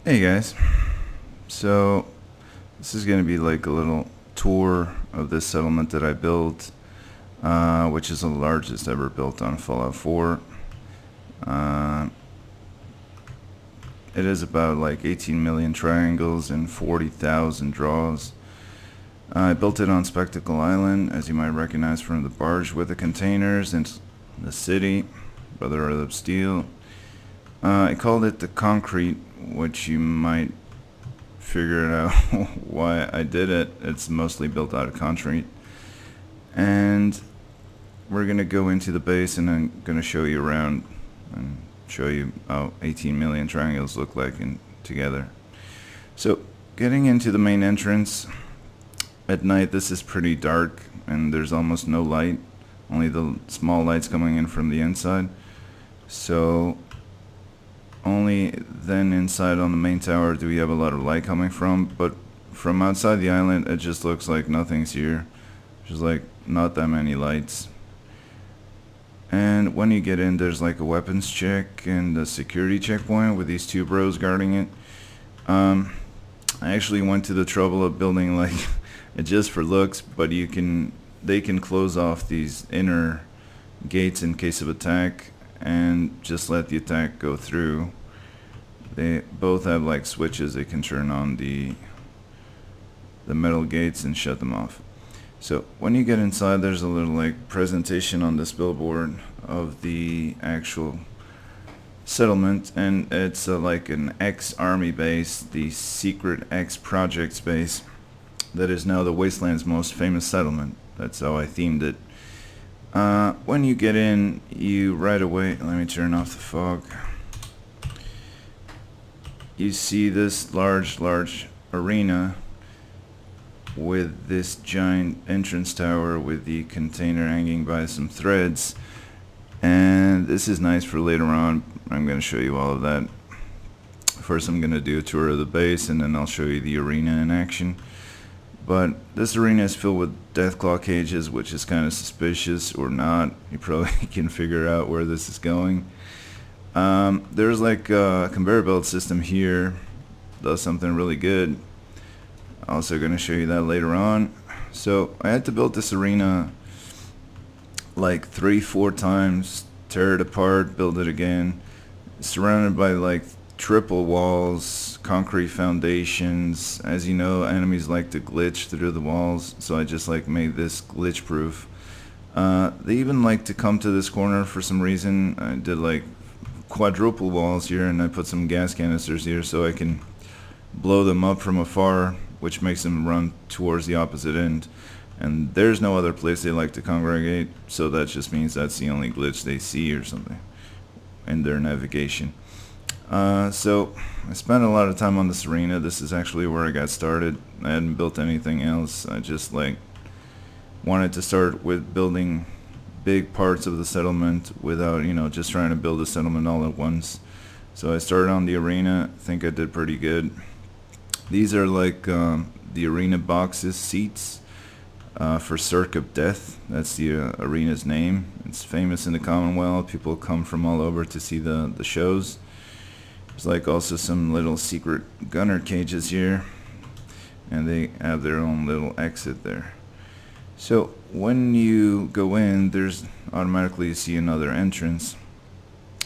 Hey guys, so this is going to be like a little tour of this settlement that I built, which is the largest ever built on Fallout 4. Uh, it is about like 18 million triangles and 40,000 draws. I built it on Spectacle Island, as you might recognize from the barge with the containers, and the city, Brotherhood of Steel. I called it the concrete, which you might figure out why I did it. It's mostly built out of concrete. And we're going to go into the base and I'm going to show you around and show you how 18 million triangles look like together. So getting into the main entrance, at night this is pretty dark and there's almost no light, only the small lights coming in from the inside. So only then inside on the main tower do we have a lot of light coming from, but from outside the island it just looks like nothing's here. There's like not that many lights. And when you get in, there's like a weapons check and a security checkpoint with these two bros guarding it. I actually went to the trouble of building like it just for looks, but they can close off these inner gates in case of attack and just let the attack go through. They both have like switches they can turn on the metal gates and shut them off. So when you get inside, there's a little like presentation on this billboard of the actual settlement, and it's like an ex-army base, the secret ex-projects base that is now the Wasteland's most famous settlement. That's how I themed it. When you get in, you right away, let me turn off the fog. You see this large arena with this giant entrance tower with the container hanging by some threads. And this is nice for later on. I'm going to show you all of that. First I'm going to do a tour of the base and then I'll show you the arena in action. But this arena is filled with deathclaw cages, which is kind of suspicious, or not. You probably can figure out where this is going. There's like a conveyor belt system here. Does something really good. Also going to show you that later on. So I had to build this arena like 3-4 times, tear it apart, build it again. Surrounded by like triple walls, concrete foundations. As you know, enemies like to glitch through the walls, so I just like made this glitch proof. They even like to come to this corner for some reason. I did like quadruple walls here, and I put some gas canisters here so I can blow them up from afar, which makes them run towards the opposite end. And there's no other place they like to congregate, so that just means that's the only glitch they see or something in their navigation. So I spent a lot of time on this arena. This is actually where I got started. I hadn't built anything else. I just like wanted to start with building big parts of the settlement without, just trying to build a settlement all at once. So I started on the arena. I think I did pretty good. These are like the arena boxes, seats for Cirque of Death. That's the arena's name. It's famous in the Commonwealth. People come from all over to see the shows. There's like also some little secret gunner cages here, and they have their own little exit there. So when you go in, there's automatically you see another entrance.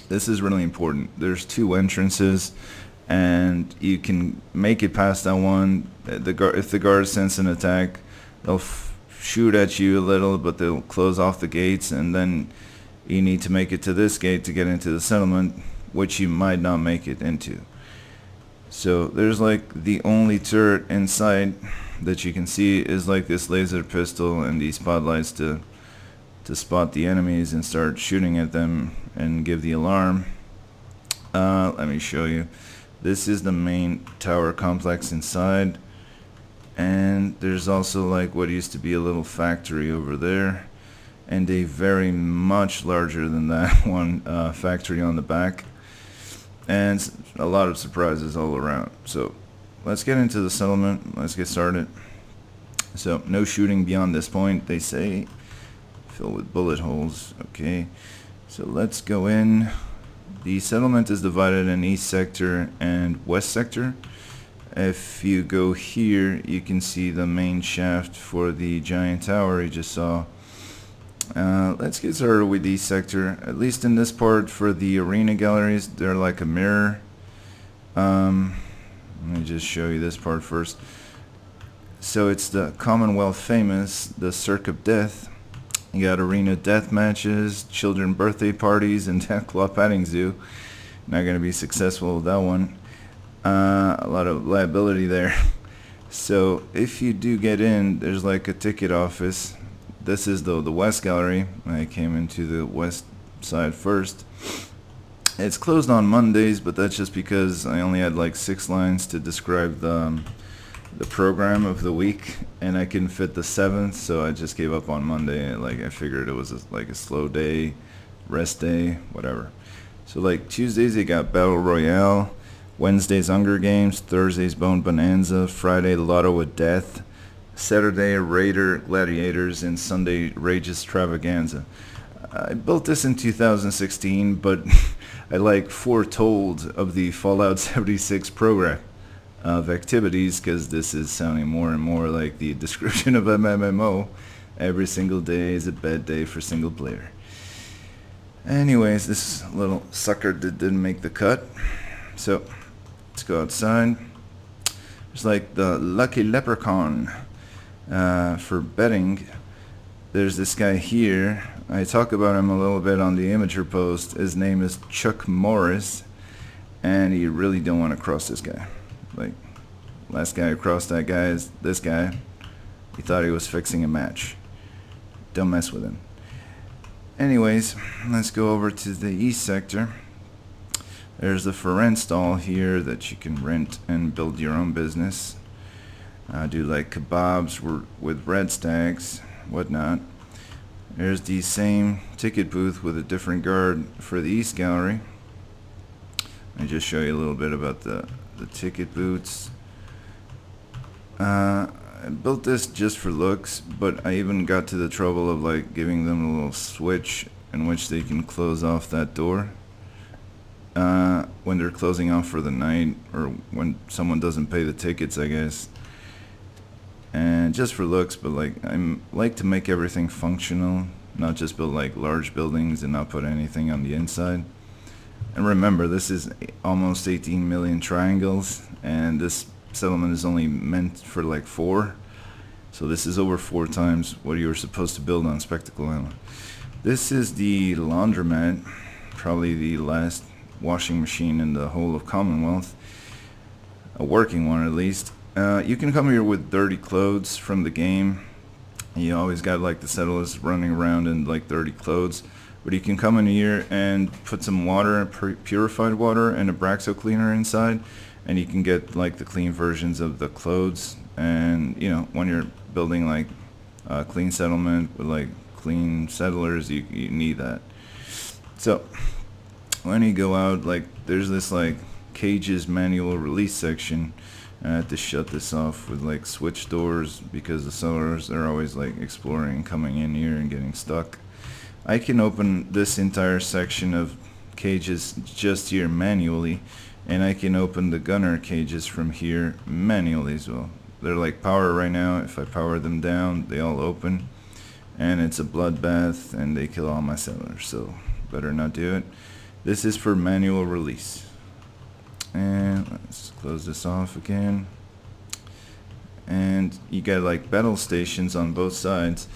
This is really important. There's 2 entrances, and you can make it past that one. If the guards sense an attack, they'll shoot at you a little, but they'll close off the gates, and then you need to make it to this gate to get into the settlement, which you might not make it into. So there's like the only turret inside that you can see is like this laser pistol and these spotlights to spot the enemies and start shooting at them and give the alarm. Let me show you. This is the main tower complex inside, and there's also like what used to be a little factory over there, and a very much larger than that one factory on the back, and a lot of surprises all around. So let's get into the settlement. Let's get started. So no shooting beyond this point, they say. Filled with bullet holes. Okay, so let's go in. The settlement is divided in East Sector and West Sector. If you go here, you can see the main shaft for the giant tower you just saw. Let's get started with East Sector. At least in this part, for the arena galleries, they're like a mirror. Let me just show you this part first. So it's the Commonwealth famous, the Cirque of Death. You got arena death matches, children birthday parties, and claw patting zoo. Not going to be successful with that one. A lot of liability there. So if you do get in, there's like a ticket office. This is the West Gallery. I came into the west side first. It's closed on Mondays, but that's just because I only had like 6 lines to describe the program of the week, and I couldn't fit the 7th, so I just gave up on Monday. Like I figured it was like a slow day, rest day, whatever. So like Tuesdays they got Battle Royale, Wednesdays Hunger Games, Thursdays Bone Bonanza, Friday Lotto with Death, Saturday Raider Gladiators, and Sunday Rage Extravaganza. I built this in 2016, but I like foretold of the Fallout 76 program of activities, because this is sounding more and more like the description of MMO. Every single day is a bad day for single player. Anyways, this little sucker didn't make the cut. So let's go outside. There's like the lucky leprechaun for betting. There's this guy here. I talk about him a little bit on the Imager post. His name is Chuck Morris, and you really don't want to cross this guy. Like, last guy who crossed that guy is this guy. He thought he was fixing a match. Don't mess with him. Anyways, let's go over to the East Sector. There's the for rent stall here that you can rent and build your own business. Do like kebabs with red stacks, whatnot. There's the same ticket booth with a different guard for the East Gallery. Let me just show you a little bit about the ticket booths. I built this just for looks, but I even got to the trouble of like giving them a little switch in which they can close off that door when they're closing off for the night, or when someone doesn't pay the tickets, I guess. And just for looks, but like I'm like to make everything functional, not just build like large buildings and not put anything on the inside. And remember, this is almost 18 million triangles, and this settlement is only meant for like 4. So this is over 4 times what you were supposed to build on Spectacle Island. This is the laundromat, probably the last washing machine in the whole of Commonwealth. A working one, at least. You can come here with dirty clothes from the game. You always got like the settlers running around in like dirty clothes. But you can come in here and put some water, purified water, and a Braxo cleaner inside, and you can get like the clean versions of the clothes. And you know, when you're building like a clean settlement with like clean settlers, you need that. So when you go out, like there's this like cages manual release section. I had to shut this off with like switch doors because the settlers are always like exploring and coming in here and getting stuck. I can open this entire section of cages just here manually, and I can open the gunner cages from here manually as well. They're like power right now. If I power them down, they all open, and it's a bloodbath, and they kill all my settlers, so better not do it. This is for manual release. And let's close this off again. And you get like battle stations on both sides.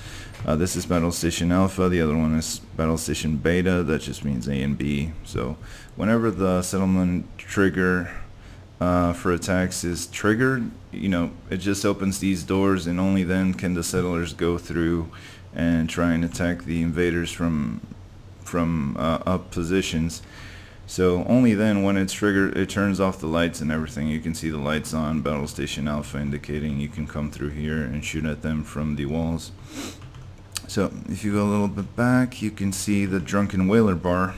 This is Battle Station Alpha, the other one is Battle Station Beta. That just means A and B. So whenever the settlement trigger for attacks is triggered, you know, it just opens these doors, and only then can the settlers go through and try and attack the invaders from up positions. So only then, when it's triggered, it turns off the lights and everything. You can see the lights on Battle Station Alpha, indicating you can come through here and shoot at them from the walls. So if you go a little bit back, you can see the Drunken Whaler bar.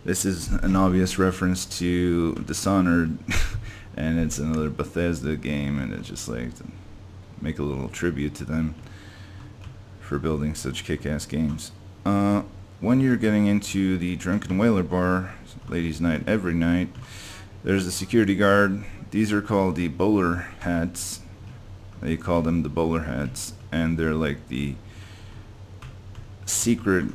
This is an obvious reference to Dishonored, and it's another Bethesda game, and it's just like to make a little tribute to them for building such kick-ass games. when you're getting into the Drunken Whaler bar, ladies' night every night, there's a security guard. These are called the bowler hats. They call them the bowler hats, and they're like the secret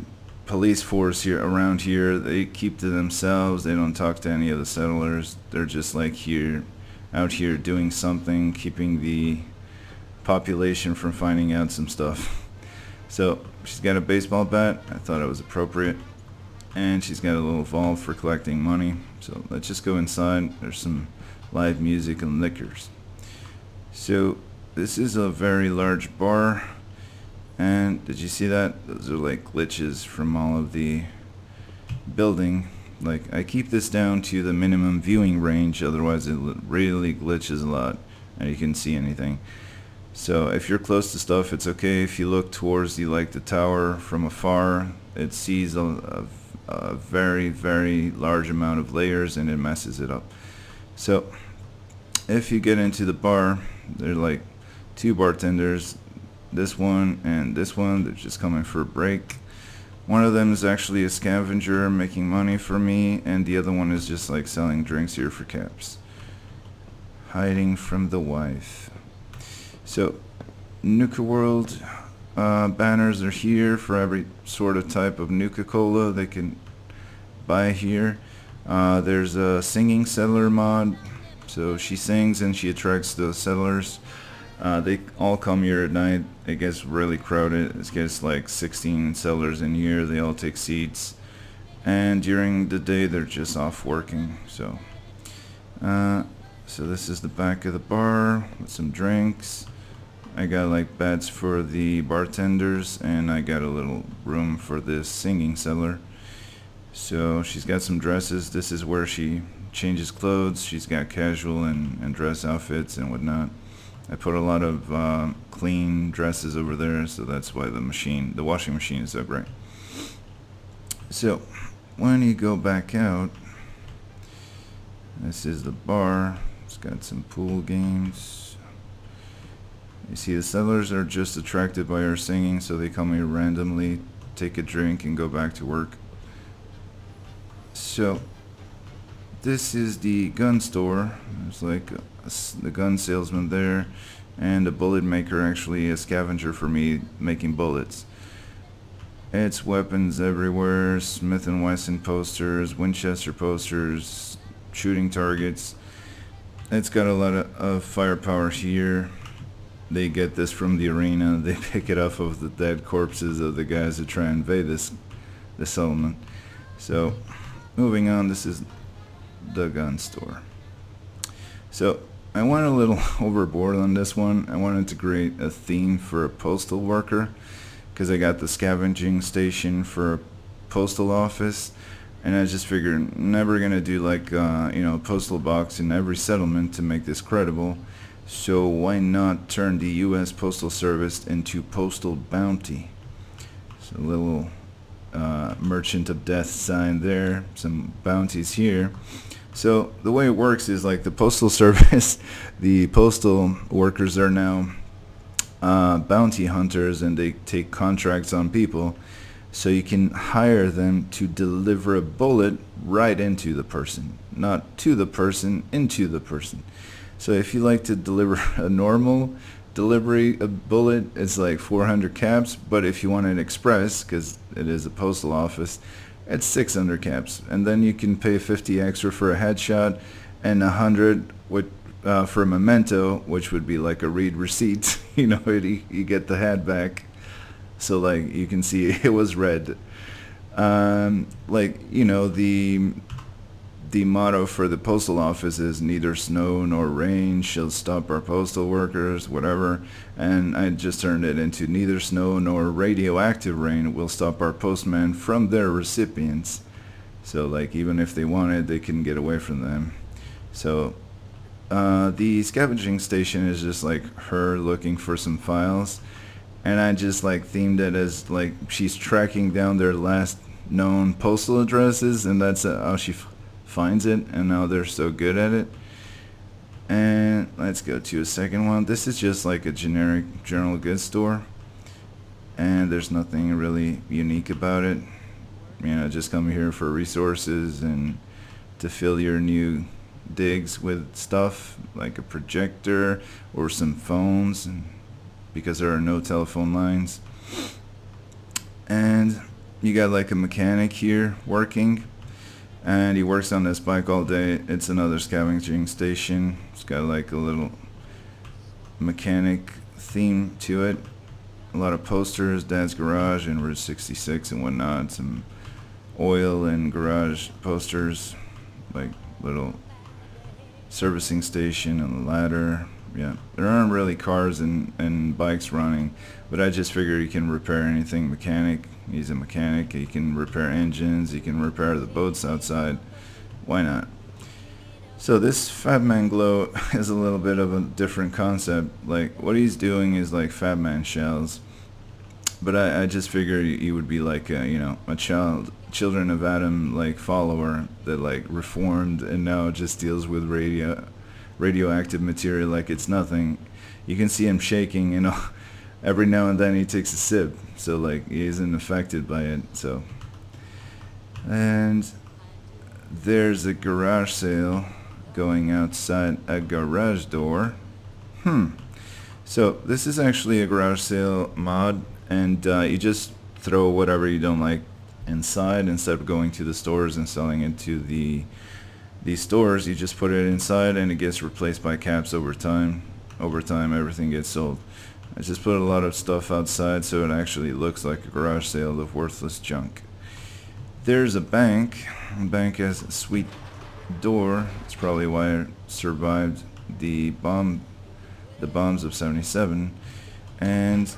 police force here around here. They keep to themselves. They don't talk to any of the settlers. They're just like out here doing something, keeping the population from finding out some stuff. So she's got a baseball bat. I thought it was appropriate. And she's got a little vault for collecting money. So let's just go inside. There's some live music and liquors. So this is a very large bar. And did you see that? Those are like glitches from all of the building. Like, I keep this down to the minimum viewing range, otherwise it really glitches a lot and you can see anything. So if you're close to stuff, it's okay. If you look towards the tower from afar, it sees a very, very large amount of layers and it messes it up. So if you get into the bar, there are like two bartenders, this one and this one. They're just coming for a break. One of them is actually a scavenger making money for me, and the other one is just like selling drinks here for caps. Hiding from the wife. So, Nuka World banners are here for every sort of type of Nuka-Cola they can buy here. There's a singing settler mod, so she sings and she attracts the settlers. They all come here at night. It gets really crowded. It gets like 16 settlers in here. They all take seats, and during the day they're just off working. So this is the back of the bar with some drinks. I got like beds for the bartenders, and I got a little room for this singing settler. So she's got some dresses. This is where she changes clothes. She's got casual and dress outfits and whatnot. I put a lot of clean dresses over there, so that's why the washing machine is so great. So when you go back out, this is the bar. It's got some pool games. You see the settlers are just attracted by her singing, so they come here randomly, take a drink, and go back to work. So this is the gun store. There's like the gun salesman there, and a bullet maker, actually a scavenger for me making bullets. It's weapons everywhere, Smith & Wesson posters, Winchester posters, shooting targets. It's got a lot of firepower here. They get this from the arena. They pick it off of the dead corpses of the guys who try and invade this settlement. So moving on, this is the gun store. So I went a little overboard on this one. I wanted to create a theme for a postal worker, because I got the scavenging station for a postal office, and I just figured never gonna do like a postal box in every settlement to make this credible. So why not turn the U.S. Postal Service into Postal Bounty? So a little Merchant of Death sign there, some bounties here. So the way it works is like the Postal Service, the postal workers are now bounty hunters, and they take contracts on people. So you can hire them to deliver a bullet right into the person, not to the person, into the person. So if you like to deliver a normal delivery, a bullet, it's like 400 caps, but if you want it express, because it is a postal office, it's 600 caps, and then you can pay 50 extra for a headshot and 100 for a memento, which would be like a read receipt. You get the hat back, so like you can see it was red. The motto for the postal office is neither snow nor rain shall stop our postal workers, whatever, and I just turned it into neither snow nor radioactive rain will stop our postmen from their recipients. So like even if they wanted, they couldn't get away from them. So the scavenging station is just like her looking for some files, and I just like themed it as like she's tracking down their last known postal addresses, and that's how she finds it, and now they're so good at it. And let's go to a second one. This is just like a generic general goods store, and there's nothing really unique about it. You know, just come here for resources and to fill your new digs with stuff like a projector or some phones, and because there are no telephone lines. And you got like a mechanic here working, and he works on this bike all day. It's another scavenging station. It's got like a little mechanic theme to it. A lot of posters, Dad's Garage and Route 66 and whatnot. Some oil and garage posters, like little servicing station and a ladder. Yeah, there aren't really cars and bikes running, but I just figured he can repair anything mechanic. He's a mechanic. He can repair engines. He can repair the boats outside. Why not? So this Fat Man Glow is a little bit of a different concept. Like, what he's doing is like Fat Man shells, but I just figured he would be like a, you know, a Children of Adam like follower that like reformed and now just deals with radioactive material like it's nothing. You can see him shaking, you know. Every now and then he takes a sip, so like he isn't affected by it. So, and there's a garage sale going outside a garage door. So this is actually a garage sale mod, and you just throw whatever you don't like inside instead of going to the stores and selling it to these stores. You just put it inside and it gets replaced by caps over time. Over time everything gets sold. I just put a lot of stuff outside so it actually looks like a garage sale of worthless junk. There's a bank. The bank has a sweet door. It's probably why it survived the bombs of 77, and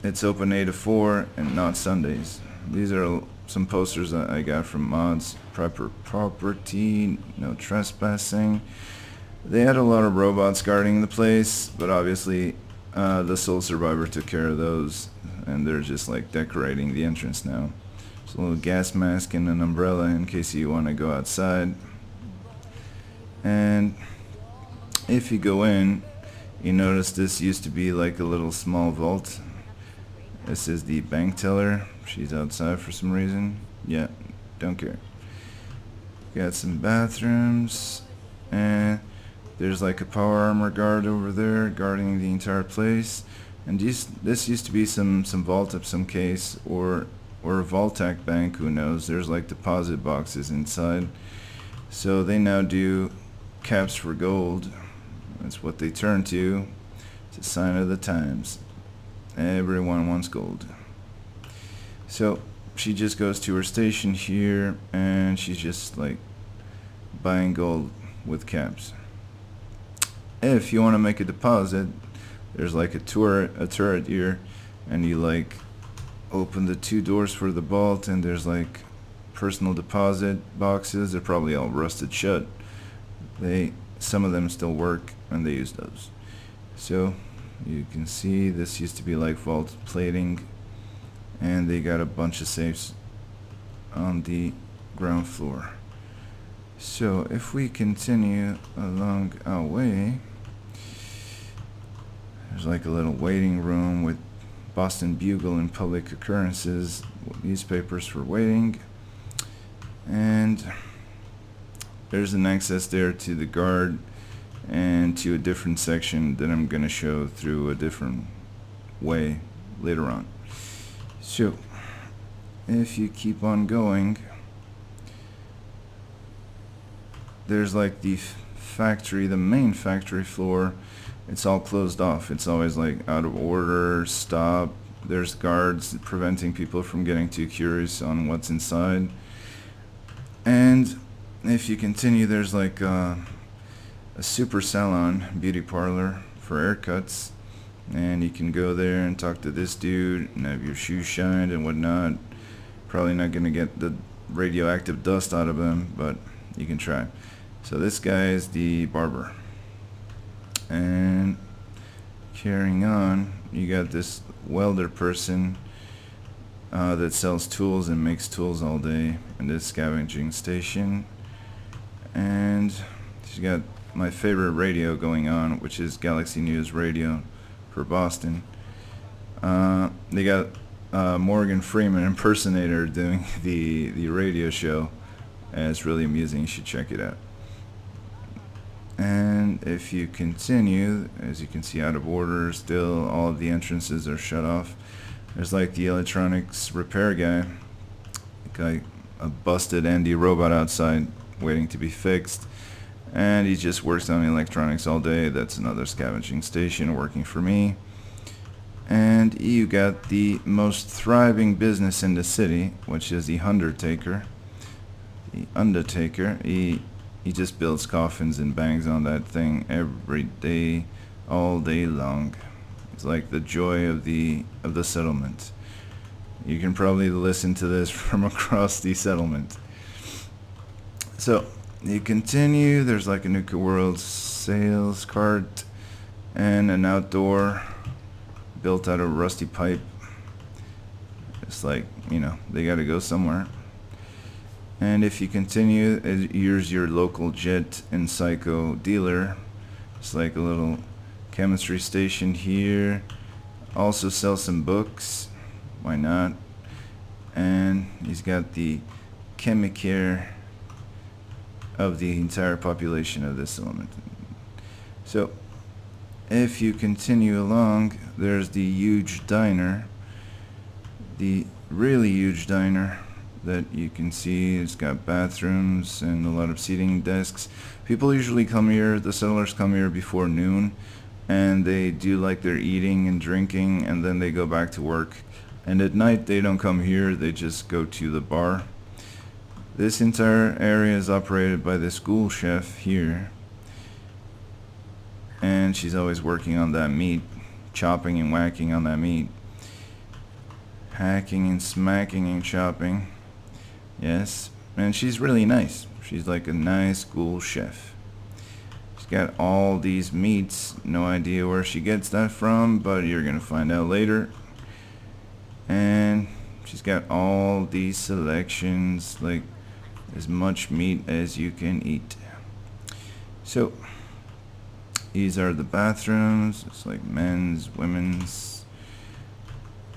it's open 8 to 4 and not Sundays. These are some posters that I got from mods. Proper property, no trespassing. They had a lot of robots guarding the place, but obviously the sole survivor took care of those, and they're just like decorating the entrance now. There's a little gas mask and an umbrella in case you want to go outside. And if you go in, you notice this used to be like a little small vault. This is the bank teller. She's outside for some reason. Yeah, don't care. Got some bathrooms, and there's like a power armor guard over there guarding the entire place. And this used to be some vault of some case, or a Vault-tec bank, who knows. There's like deposit boxes inside. So they now do caps for gold. That's what they turn to. It's a sign of the times. Everyone wants gold. So she just goes to her station here, and she's just like buying gold with caps. If you want to make a deposit, there's like a turret here, and you like open the 2 doors for the vault, and there's like personal deposit boxes. They're probably all rusted shut. Some of them still work, and they use those. So you can see this used to be like vault plating, and they got a bunch of safes on the ground floor. So if we continue along our way, there's like a little waiting room with Boston Bugle and Public Occurrences newspapers for waiting, and there's an access there to the guard and to a different section that I'm going to show through a different way later on. So if you keep on going, there's like the factory, the main factory floor. It's all closed off. It's always like out of order, stop. There's guards preventing people from getting too curious on what's inside. And if you continue, there's like a super salon, beauty parlor for haircuts, and you can go there and talk to this dude and have your shoes shined and whatnot. Probably not gonna get the radioactive dust out of them, but you can try. So this guy is the barber. And carrying on, you got this welder person that sells tools and makes tools all day in this scavenging station. And she's got my favorite radio going on, which is Galaxy News Radio for Boston. They got Morgan Freeman impersonator doing the radio show, and it's really amusing. You should check it out. And if you continue, as you can see, out of order still, all of the entrances are shut off. There's like the electronics repair guy, a busted Andy robot outside waiting to be fixed, and he just works on electronics all day. That's another scavenging station working for me. And you got the most thriving business in the city, which is the Undertaker. The Undertaker, he just builds coffins and bangs on that thing every day, all day long. It's like the joy of the settlement. You can probably listen to this from across the settlement. So you continue. There's like a Nuka World sales cart and an outdoor built out of rusty pipe. It's like, they got to go somewhere. And if you continue, here's your local jet and psycho dealer. It's like a little chemistry station here. Also sells some books. Why not? And he's got the chemicare of the entire population of this element. So if you continue along, there's the huge diner. The really huge diner that you can see. It's got bathrooms and a lot of seating desks. People usually come here, the settlers come here before noon, and they do like their eating and drinking, and then they go back to work. And at night they don't come here, they just go to the bar. This entire area is operated by the school chef here, and she's always working on that meat, chopping and whacking on that meat, hacking and smacking and chopping. Yes, and she's really nice. She's like a nice school chef. She's got all these meats. No idea where she gets that from, but you're gonna find out later. And she's got all these selections, like as much meat as you can eat. So these are the bathrooms. It's like men's, women's,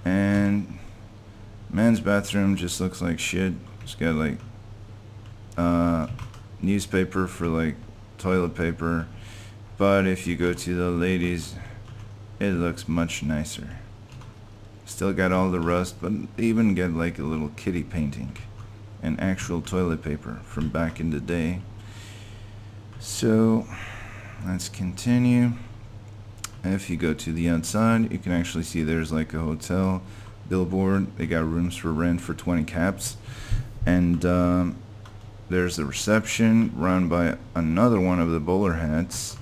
and men's bathroom just looks like shit. It's got like newspaper for like toilet paper, but if you go to the ladies, it looks much nicer. Still got all the rust, but they even get like a little kitty painting and actual toilet paper from back in the day. So let's continue. If you go to the outside, you can actually see there's like a hotel billboard. They got rooms for rent for 20 caps. And there's the reception run by another one of the bowler hats.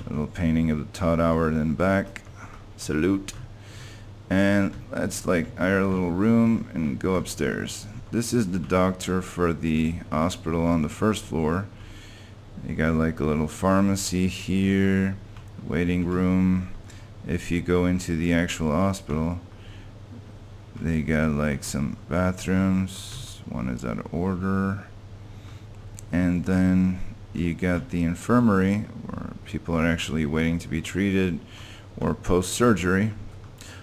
A little painting of the Todd Howard in back. Salute. And that's like our little room, and go upstairs. This is the doctor for the hospital on the first floor. You got like a little pharmacy here, waiting room. If you go into the actual hospital, they got like some bathrooms. One is out of order. And then you got the infirmary, where people are actually waiting to be treated or post-surgery.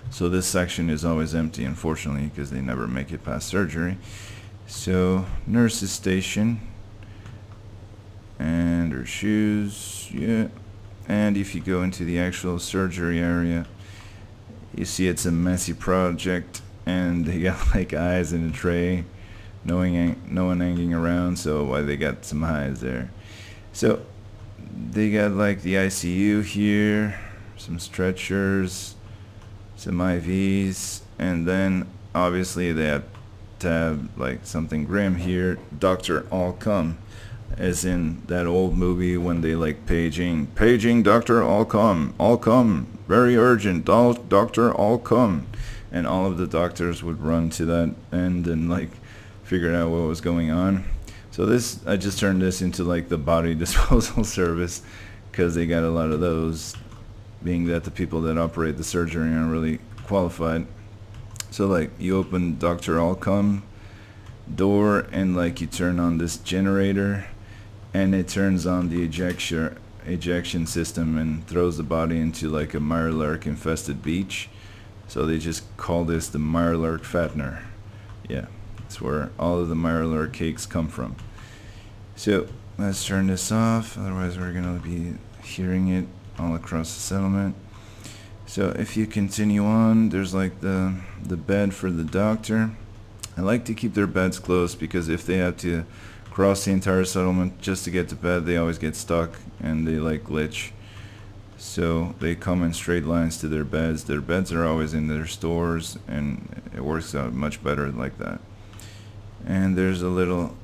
So this section is always empty, unfortunately, because they never make it past surgery. So nurse's station, and her shoes, yeah. And if you go into the actual surgery area, you see it's a messy project, and they got like eyes in a tray. No one hanging around, so why they got some eyes there. So they got like the ICU here, some stretchers, some IVs, and then obviously they have to have like something grim here. Dr. All Come, as in that old movie when they like paging Dr. All Come, very urgent, Dr. All Come, and all of the doctors would run to that end and like figure out what was going on. So this, I just turned this into like the body disposal service, because they got a lot of those, being that the people that operate the surgery aren't really qualified. So like you open Dr. Allcome door, and like you turn on this generator, and it turns on the ejection system and throws the body into like a Mirelurk infested beach. So they just call this the Mirelurk fattener. Yeah, that's where all of the Mirelurk cakes come from. So let's turn this off, otherwise we're gonna be hearing it all across the settlement. So if you continue on, there's like the bed for the doctor. I like to keep their beds close because if they have to cross the entire settlement just to get to bed, they always get stuck and they like glitch. So they come in straight lines to their beds. Their beds are always in their stores, and it works out much better like that. And there's a little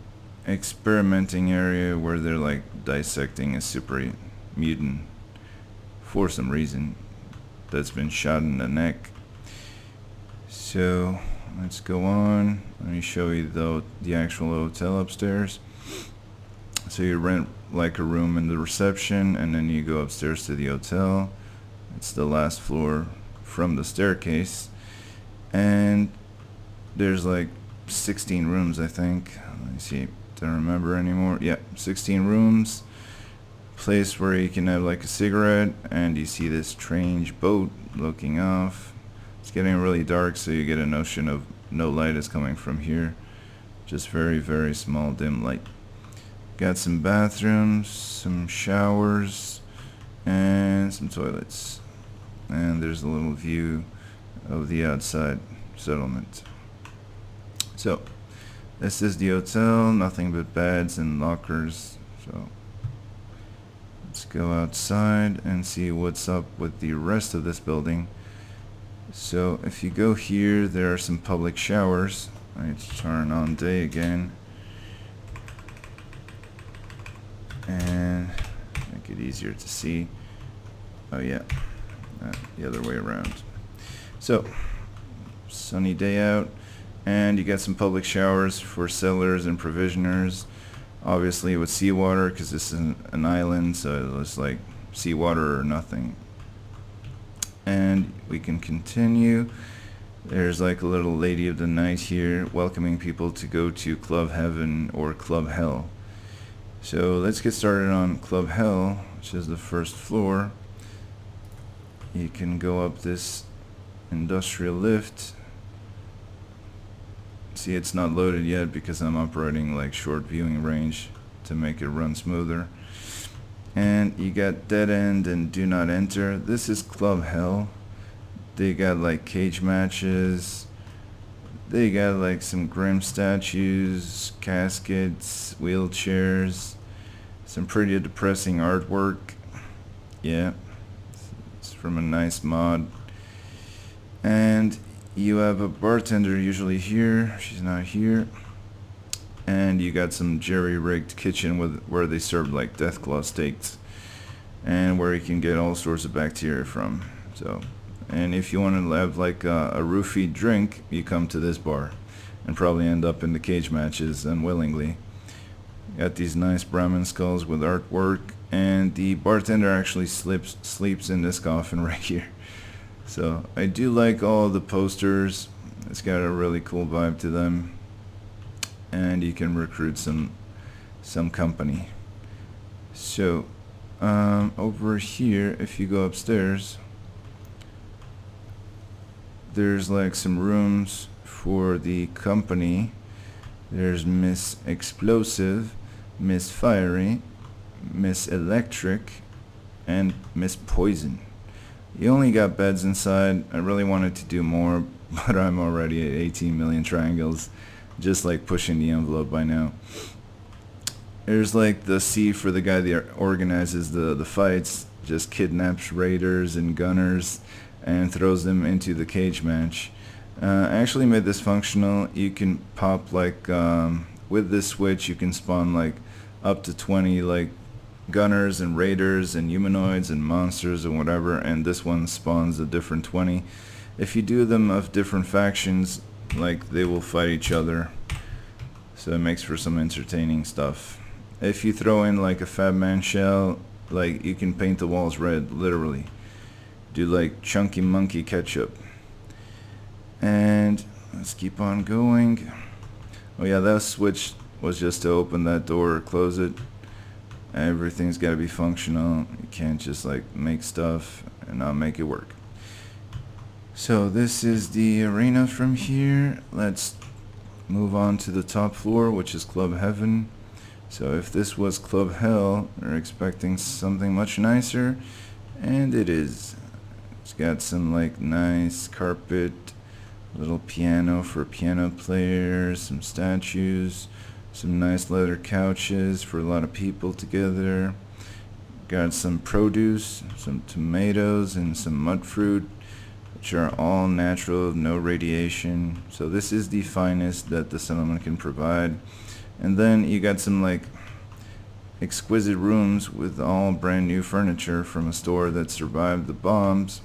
experimenting area where they're like dissecting a super mutant for some reason that's been shot in the neck. So let's go on. Let me show you the actual hotel upstairs. So you rent like a room in the reception, and then you go upstairs to the hotel. It's the last floor from the staircase, and there's like 16 rooms, I think. Let me see, don't remember anymore. Yeah, 16 rooms. Place where you can have like a cigarette, and you see this strange boat looking off. It's getting really dark, so you get a notion of no light is coming from here, just very, very small dim light. Got some bathrooms, some showers, and some toilets. And there's a little view of the outside settlement. So this is the hotel, nothing but beds and lockers. So let's go outside and see what's up with the rest of this building. So if you go here, there are some public showers. Let's turn on day again and make it easier to see. Oh yeah, the other way around. So sunny day out, and you got some public showers for settlers and provisioners, obviously with seawater because this is an island, so it's like seawater or nothing. And we can continue. There's like a little lady of the night here welcoming people to go to Club Heaven or Club Hell. So let's get started on Club Hell, which is the first floor. You can go up this industrial lift. See, it's not loaded yet because I'm operating like short viewing range to make it run smoother. And you got Dead End and Do Not Enter. This is Club Hell. They got like cage matches. They got like some grim statues, caskets, wheelchairs, some pretty depressing artwork. Yeah, it's from a nice mod. And you have a bartender usually here. She's not here. And you got some jerry-rigged kitchen where they serve like deathclaw steaks, and where you can get all sorts of bacteria from. So, and if you want to have like a roofied drink, you come to this bar and probably end up in the cage matches unwillingly. Got these nice Brahmin skulls with artwork, and the bartender actually sleeps in this coffin right here. So I do like all the posters. It's got a really cool vibe to them, and you can recruit some company. So over here, if you go upstairs, there's like some rooms for the company. There's Miss Explosive, Miss Fiery, Miss Electric, and Miss Poison. You only got beds inside. I really wanted to do more, but I'm already at 18 million triangles, just like pushing the envelope by now. There's like the C for the guy that organizes the fights, just kidnaps raiders and gunners and throws them into the cage match. I actually made this functional. You can pop like with this switch you can spawn like up to 20 like gunners and raiders and humanoids and monsters and whatever, and this one spawns a different 20. If you do them of different factions, like they will fight each other, so it makes for some entertaining stuff. If you throw in like a Fat Man shell, like you can paint the walls red, literally. Do like Chunky Monkey ketchup. And let's keep on going. Oh yeah, that switch was just to open that door or close it. Everything's got to be functional. You can't just like make stuff and not make it work. So this is the arena from here. Let's move on to the top floor, which is Club Heaven. So if this was Club Hell, they're expecting something much nicer, and it is. It's got some like nice carpet, little piano for piano players, some statues, some nice leather couches for a lot of people together. Got some produce, some tomatoes and some mud fruit, which are all natural, no radiation. So this is the finest that the settlement can provide. And then you got some like exquisite rooms with all brand new furniture from a store that survived the bombs,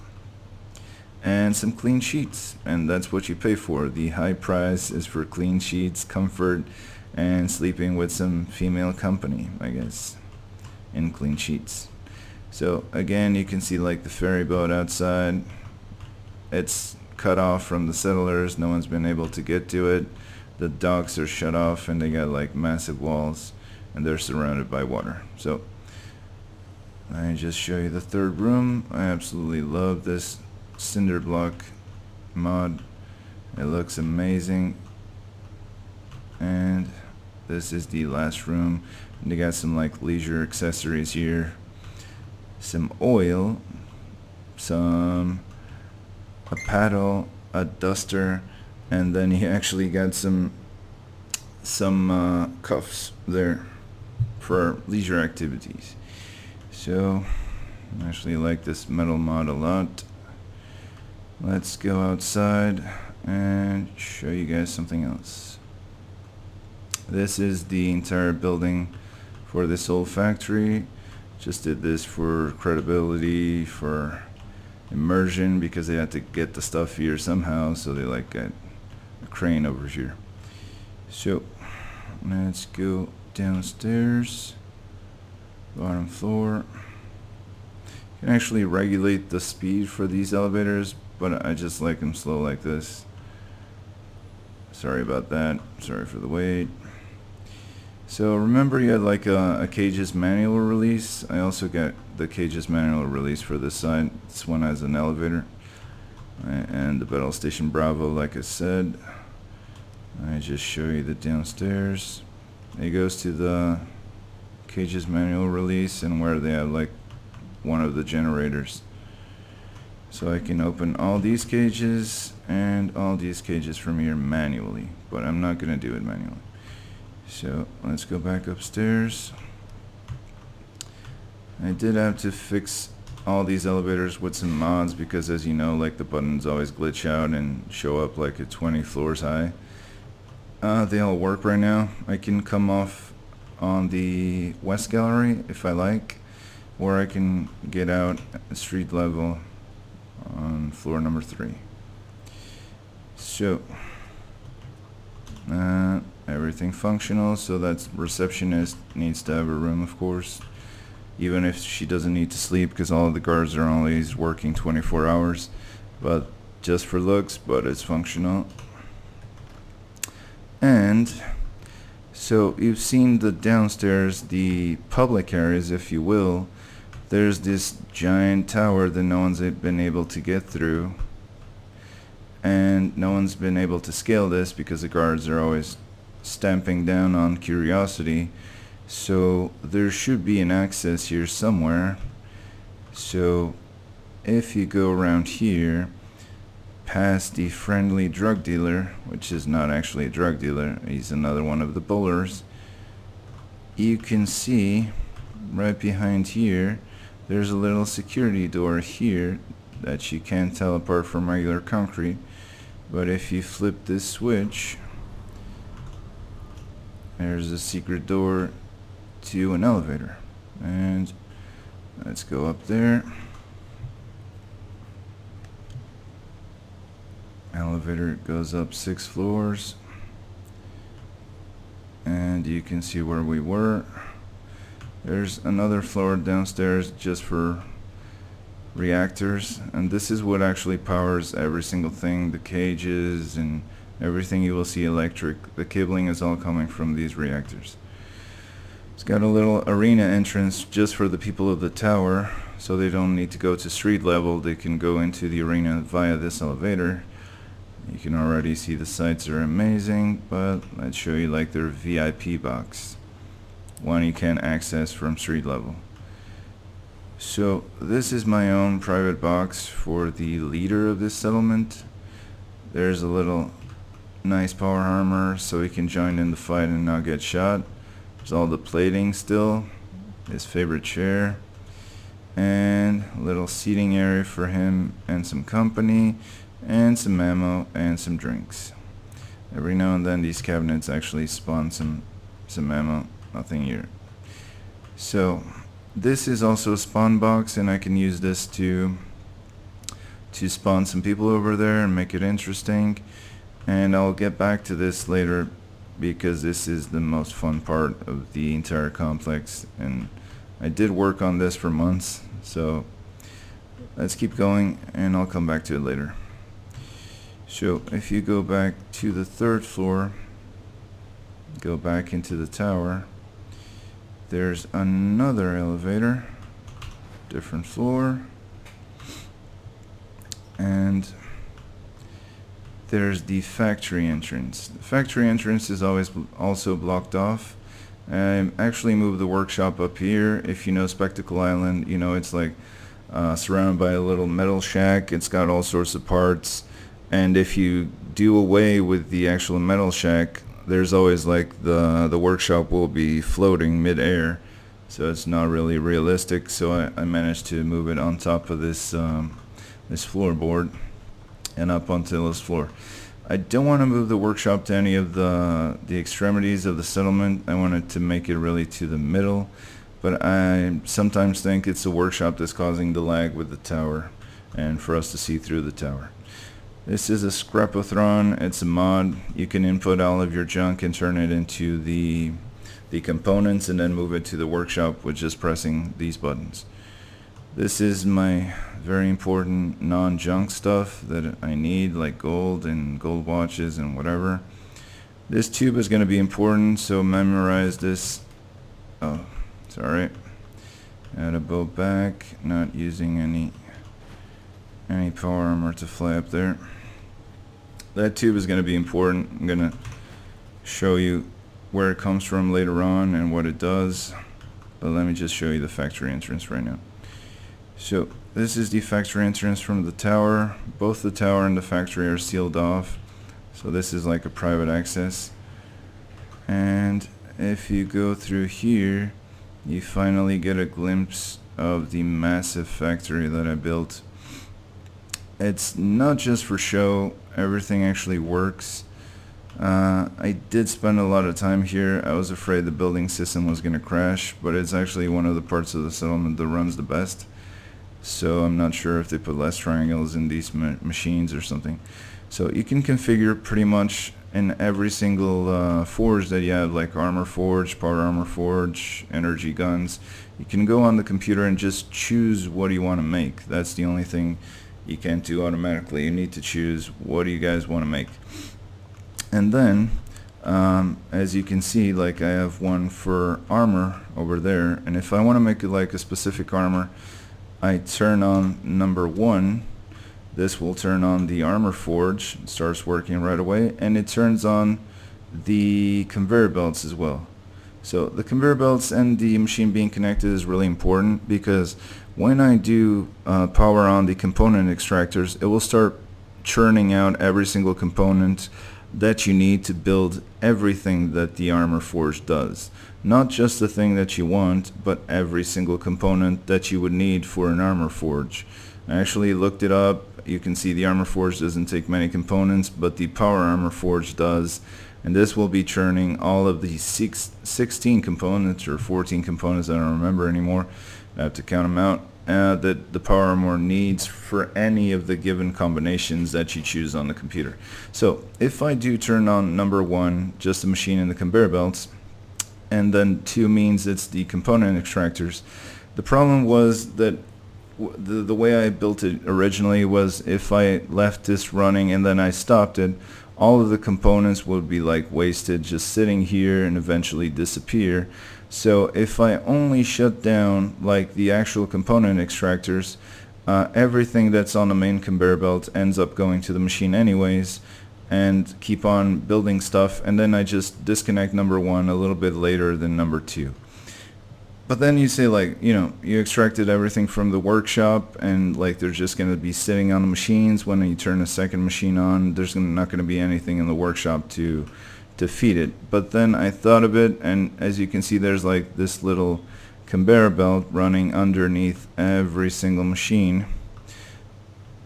and some clean sheets, and that's what you pay for. The high price is for clean sheets, comfort, and sleeping with some female company, I guess, in clean sheets. So again, you can see like the ferry boat outside. It's cut off from the settlers. No one's been able to get to it. The docks are shut off, and they got like massive walls, and they're surrounded by water. So I just show you the third room. I absolutely love this cinder block mod. It looks amazing. And this is the last room, and they got some like leisure accessories here, some oil, a paddle, a duster, and then he actually got some cuffs there for leisure activities. So I actually like this metal mod a lot. Let's go outside and show you guys something else. This is the entire building for this whole factory. Just did this for credibility, for immersion, because they had to get the stuff here somehow, so they like got a crane over here. So let's go downstairs, bottom floor. You can actually regulate the speed for these elevators, but I just like them slow like this. Sorry about that. Sorry for the wait. So remember you had like a Cage's manual release. I also got the Cage's manual release for this side. This one has an elevator. And the Battle Station Bravo, like I said. I just show you the downstairs. It goes to the Cage's manual release, and where they have like one of the generators. So I can open all these cages and all these cages from here manually, but I'm not going to do it manually. So let's go back upstairs. I did have to fix all these elevators with some mods, because as you know, like the buttons always glitch out and show up like at 20 floors high. They all work right now. I can come off on the west gallery if I like, or I can get out at street level on floor number 3. So everything functional. So that receptionist needs to have a room, of course, even if she doesn't need to sleep, because all of the guards are always working 24 hours, but just for looks, but it's functional. And so you've seen the downstairs, the public areas, if you will. There's this giant tower that no one's been able to get through, and no one's been able to scale this because the guards are always stamping down on curiosity. So there should be an access here somewhere. So if you go around here past the friendly drug dealer, which is not actually a drug dealer, he's another one of the bowlers, you can see right behind here there's a little security door here that you can't tell apart from regular concrete. But if you flip this switch, there's a secret door to an elevator. And let's go up there. Elevator goes up 6 floors, and you can see where we were. There's another floor downstairs just for reactors, and this is what actually powers every single thing, the cages and everything you will see electric. The cabling is all coming from these reactors. It's got a little arena entrance just for the people of the tower, so they don't need to go to street level. They can go into the arena via this elevator. You can already see the sights are amazing, but let's show you like their VIP box, one you can access from street level. So this is my own private box for the leader of this settlement. There's a little nice power armor so he can join in the fight and not get shot. There's all the plating still, his favorite chair, and a little seating area for him and some company, and some ammo and some drinks. Every now and then these cabinets actually spawn some ammo, nothing here. So this is also a spawn box, and I can use this to spawn some people over there and make it interesting. And I'll get back to this later because this is the most fun part of the entire complex, and I did work on this for months. So let's keep going and I'll come back to it later. So if you go back to the 3rd floor, go back into the tower, there's another elevator, different floor, and there's the factory entrance. The factory entrance is always also blocked off. I actually moved the workshop up here. If you know Spectacle Island, you know it's like surrounded by a little metal shack. It's got all sorts of parts, and if you do away with the actual metal shack, there's always like the workshop will be floating mid-air, so it's not really realistic. So I managed to move it on top of this this floorboard and up onto this floor. I don't want to move the workshop to any of the extremities of the settlement. I wanted to make it really to the middle, but I sometimes think it's the workshop that's causing the lag with the tower and for us to see through the tower. This is a Scrapathron. It's a mod. You can input all of your junk and turn it into the components and then move it to the workshop with just pressing these buttons. This is my very important non-junk stuff that I need, like gold and gold watches and whatever. This tube is going to be important, so memorize this. Oh, sorry. Add a boat back, not using any power armor to fly up there. That tube is going to be important. I'm going to show you where it comes from later on and what it does, but let me just show you the factory entrance right now. So this is the factory entrance from the tower. Both the tower and the factory are sealed off, so this is like a private access. And if you go through here, you finally get a glimpse of the massive factory that I built. It's not just for show, everything actually works. I did spend a lot of time here. I was afraid the building system was going to crash, but it's actually one of the parts of the settlement that runs the best. So I'm not sure if they put less triangles in these machines or something. So you can configure pretty much in every single forge that you have, like armor forge, power armor forge, energy guns. You can go on the computer and just choose what you want to make. That's the only thing you can't do automatically. You need to choose what do you guys want to make. And then as you can see, like I have one for armor over there, and if I want to make it like a specific armor, I turn on number 1. This will turn on the armor forge. It starts working right away, and it turns on the conveyor belts as well. So the conveyor belts and the machine being connected is really important, because when I do power on the component extractors, it will start churning out every single component that you need to build everything that the armor forge does. Not just the thing that you want, but every single component that you would need for an armor forge. I actually looked it up. You can see the armor forge doesn't take many components, but the power armor forge does. And this will be churning all of the 16 components or 14 components, I don't remember anymore. I have to count them out. That the power armor needs for any of the given combinations that you choose on the computer. So if I do turn on number 1, just the machine and the conveyor belts, and then 2 means it's the component extractors. The problem was that the way I built it originally was if I left this running and then I stopped it, all of the components would be like wasted, just sitting here and eventually disappear. So if I only shut down like the actual component extractors, everything that's on the main conveyor belt ends up going to the machine anyways, and keep on building stuff, and then I just disconnect number 1 a little bit later than number 2. But then you say, like, you know, you extracted everything from the workshop, and like they're just going to be sitting on the machines. When you turn a second machine on, there's not going to be anything in the workshop to feed it. But then I thought of it, and as you can see, there's like this little conveyor belt running underneath every single machine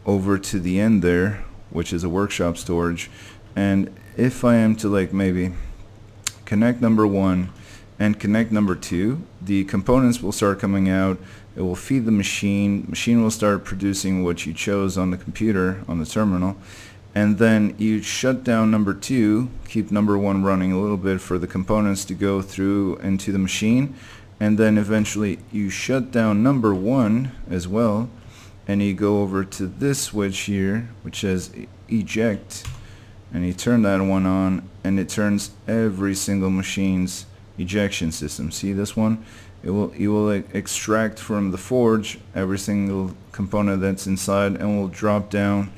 over to the end there, which is a workshop storage. And if I am to like maybe connect number 1 and connect number 2, the components will start coming out. It will feed the machine. Machine will start producing what you chose on the computer, on the terminal. And then you shut down number 2, keep number 1 running a little bit for the components to go through into the machine. And then eventually you shut down number 1 as well. And you go over to this switch here, which says eject. And you turn that one on, and it turns every single machine's ejection system. See this one? You will extract from the forge every single component that's inside, and will drop down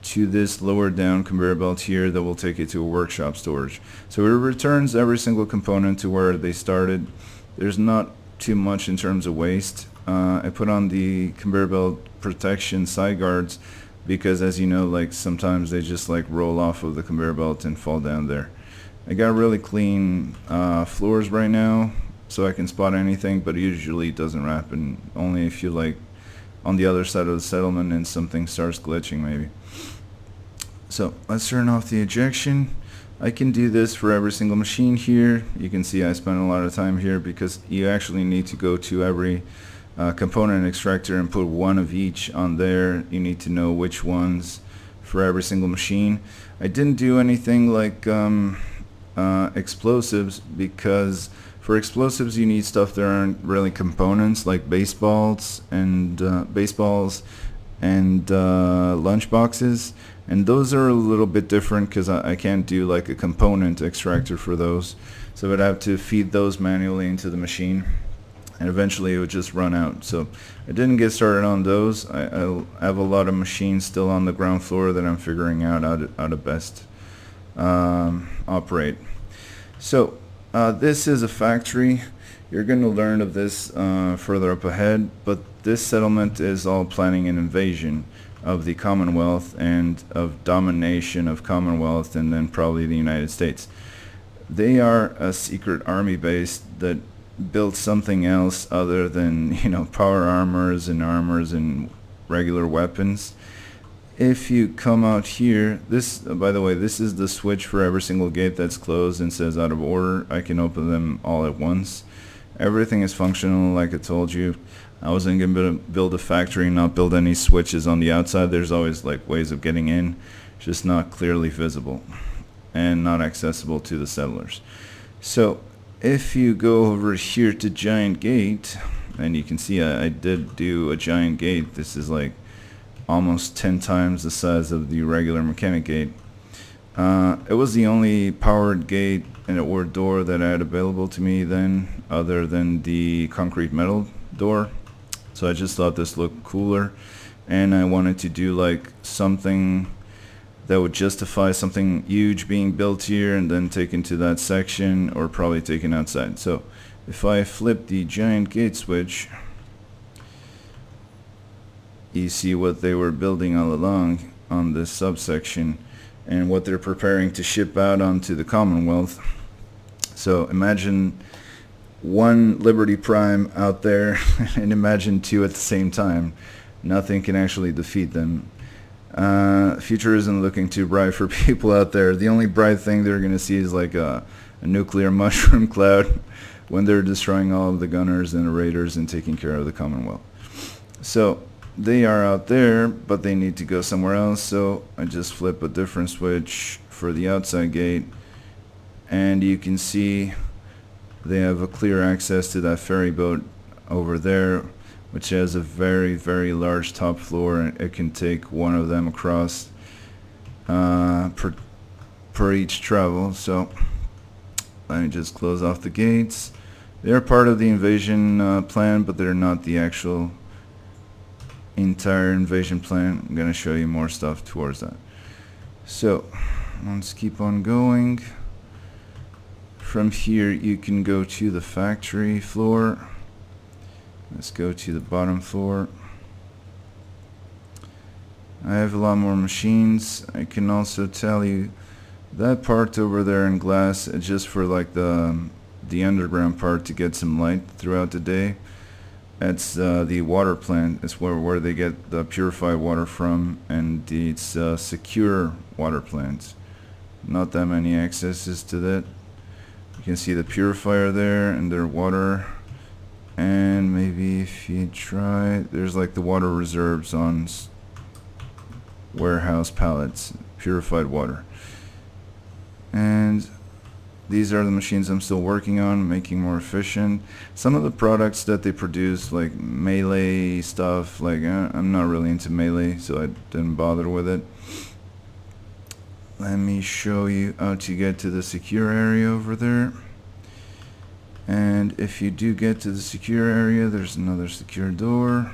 to this lower down conveyor belt here that will take it to a workshop storage. So it returns every single component to where they started. There's not too much in terms of waste. I put on the conveyor belt protection side guards because, as you know, like sometimes they just like roll off of the conveyor belt and fall down there. I got really clean floors right now, so I can spot anything, but usually it doesn't happen. Only if you like on the other side of the settlement and something starts glitching maybe. So let's turn off the ejection. I can do this for every single machine here. You can see I spent a lot of time here because you actually need to go to every component extractor and put one of each on there. You need to know which ones for every single machine. I didn't do anything like explosives, because for explosives you need stuff that aren't really components, like baseballs and lunch boxes, and those are a little bit different because I can't do like a component extractor for those, so I'd have to feed those manually into the machine, and eventually it would just run out. So I didn't get started on those. I have a lot of machines still on the ground floor that I'm figuring out how to best operate. So this is a factory. You're going to learn of this further up ahead, but this settlement is all planning an invasion of the Commonwealth and of domination of Commonwealth, and then probably the United States. They are a secret army base that built something else other than, you know, power armors and regular weapons. If you come out here, this, by the way, this is the switch for every single gate that's closed and says out of order. I can open them all at once. Everything is functional, like I told you. I wasn't going to build a factory and not build any switches on the outside. There's always like ways of getting in, just not clearly visible and not accessible to the settlers. So if you go over here to Giant Gate, and you can see I did do a giant gate. This is like almost 10 times the size of the regular mechanic gate. It was the only powered gate or door that I had available to me then, other than the concrete metal door. So I just thought this looked cooler, and I wanted to do like something that would justify something huge being built here and then taken to that section, or probably taken outside. So if I flip the giant gate switch, you see what they were building all along on this subsection and what they're preparing to ship out onto the Commonwealth. So imagine one Liberty Prime out there and imagine two at the same time. Nothing can actually defeat them. Future isn't looking too bright for people out there. The only bright thing they're going to see is like a nuclear mushroom cloud when they're destroying all of the gunners and the raiders and taking care of the Commonwealth. So they are out there, but they need to go somewhere else. So I just flip a different switch for the outside gate, and you can see they have a clear access to that ferry boat over there, which has a very, very large top floor, and it can take one of them across per each travel. So let me just close off the gates, They're part of the invasion plan, but they're not the actual entire invasion plan. I'm gonna show you more stuff towards that. So let's keep on going. From here you can go to the factory floor. Let's go to the bottom floor. I have a lot more machines. I can also tell you that part over there in glass is just for like the underground part to get some light throughout the day. That's the water plant. It's where they get the purified water from, and it's a secure water plant. Not that many accesses to that. You can see the purifier there and their water. And maybe if you try, there's like the water reserves on warehouse pallets, purified water. And these are the machines I'm still working on, making more efficient. Some of the products that they produce, like melee stuff, like I'm not really into melee, so I didn't bother with it. Let me show you how to get to the secure area over there. And if you do get to the secure area, there's another secure door.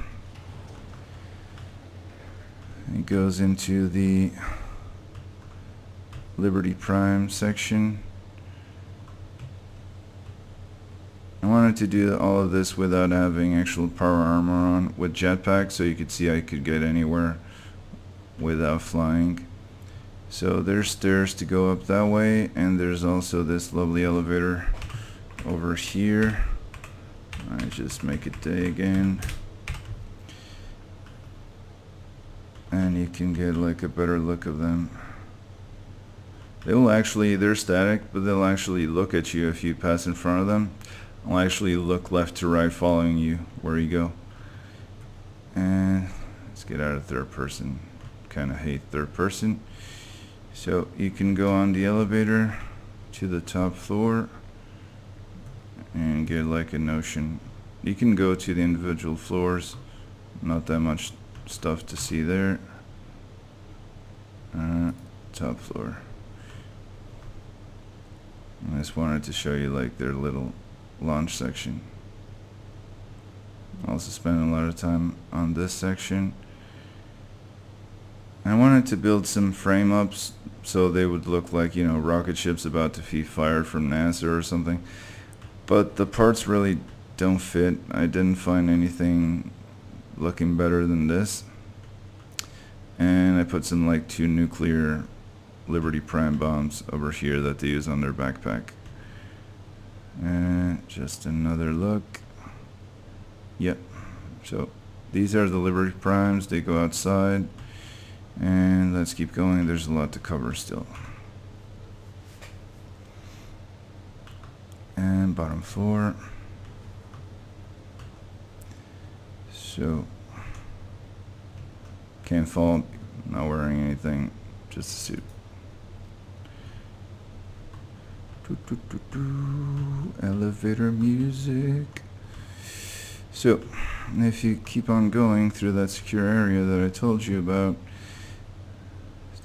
It goes into the Liberty Prime section. I wanted to do all of this without having actual power armor on with jetpack, so you could see I could get anywhere without flying. So there's stairs to go up that way, and there's also this lovely elevator over here. I just make it day again, and you can get like a better look of them. They're static, but they'll actually look at you if you pass in front of them. They'll actually look left to right following you where you go. And let's get out of third person. Kind of hate third person. So you can go on the elevator to the top floor and get like a notion. You can go to the individual floors. Not that much stuff to see there. Top floor. I just wanted to show you like their little launch section. I also spent a lot of time on this section. I wanted to build some frame ups so they would look like, you know, rocket ships about to be fired from NASA or something. But the parts really don't fit. I didn't find anything looking better than this. And I put some like 2 nuclear Liberty Prime bombs over here that they use on their backpack. And just another look. Yep. So these are the Liberty Primes. They go outside. And let's keep going. There's a lot to cover still. And bottom floor. So can't fall. Not wearing anything. Just a suit. Elevator music. So if you keep on going through that secure area that I told you about,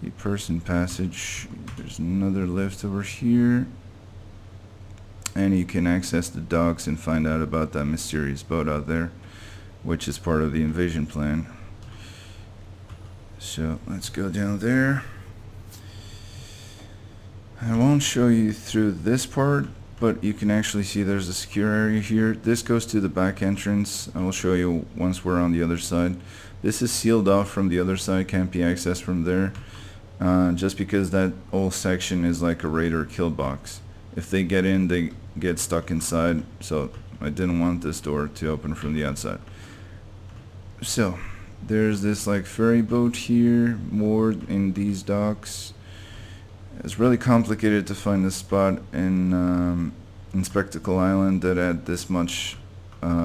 the person passage, there's another lift over here, and you can access the docks and find out about that mysterious boat out there, which is part of the invasion plan. So let's go down there. I won't show you through this part, but you can actually see there's a secure area here. This goes to the back entrance. I will show you once we're on the other side. This is sealed off from the other side, can't be accessed from there, just because that whole section is like a raider kill box. If they get in, they get stuck inside, so I didn't want this door to open from the outside. So there's this like ferry boat here moored in these docks. It's really complicated to find a spot in Spectacle Island that had this much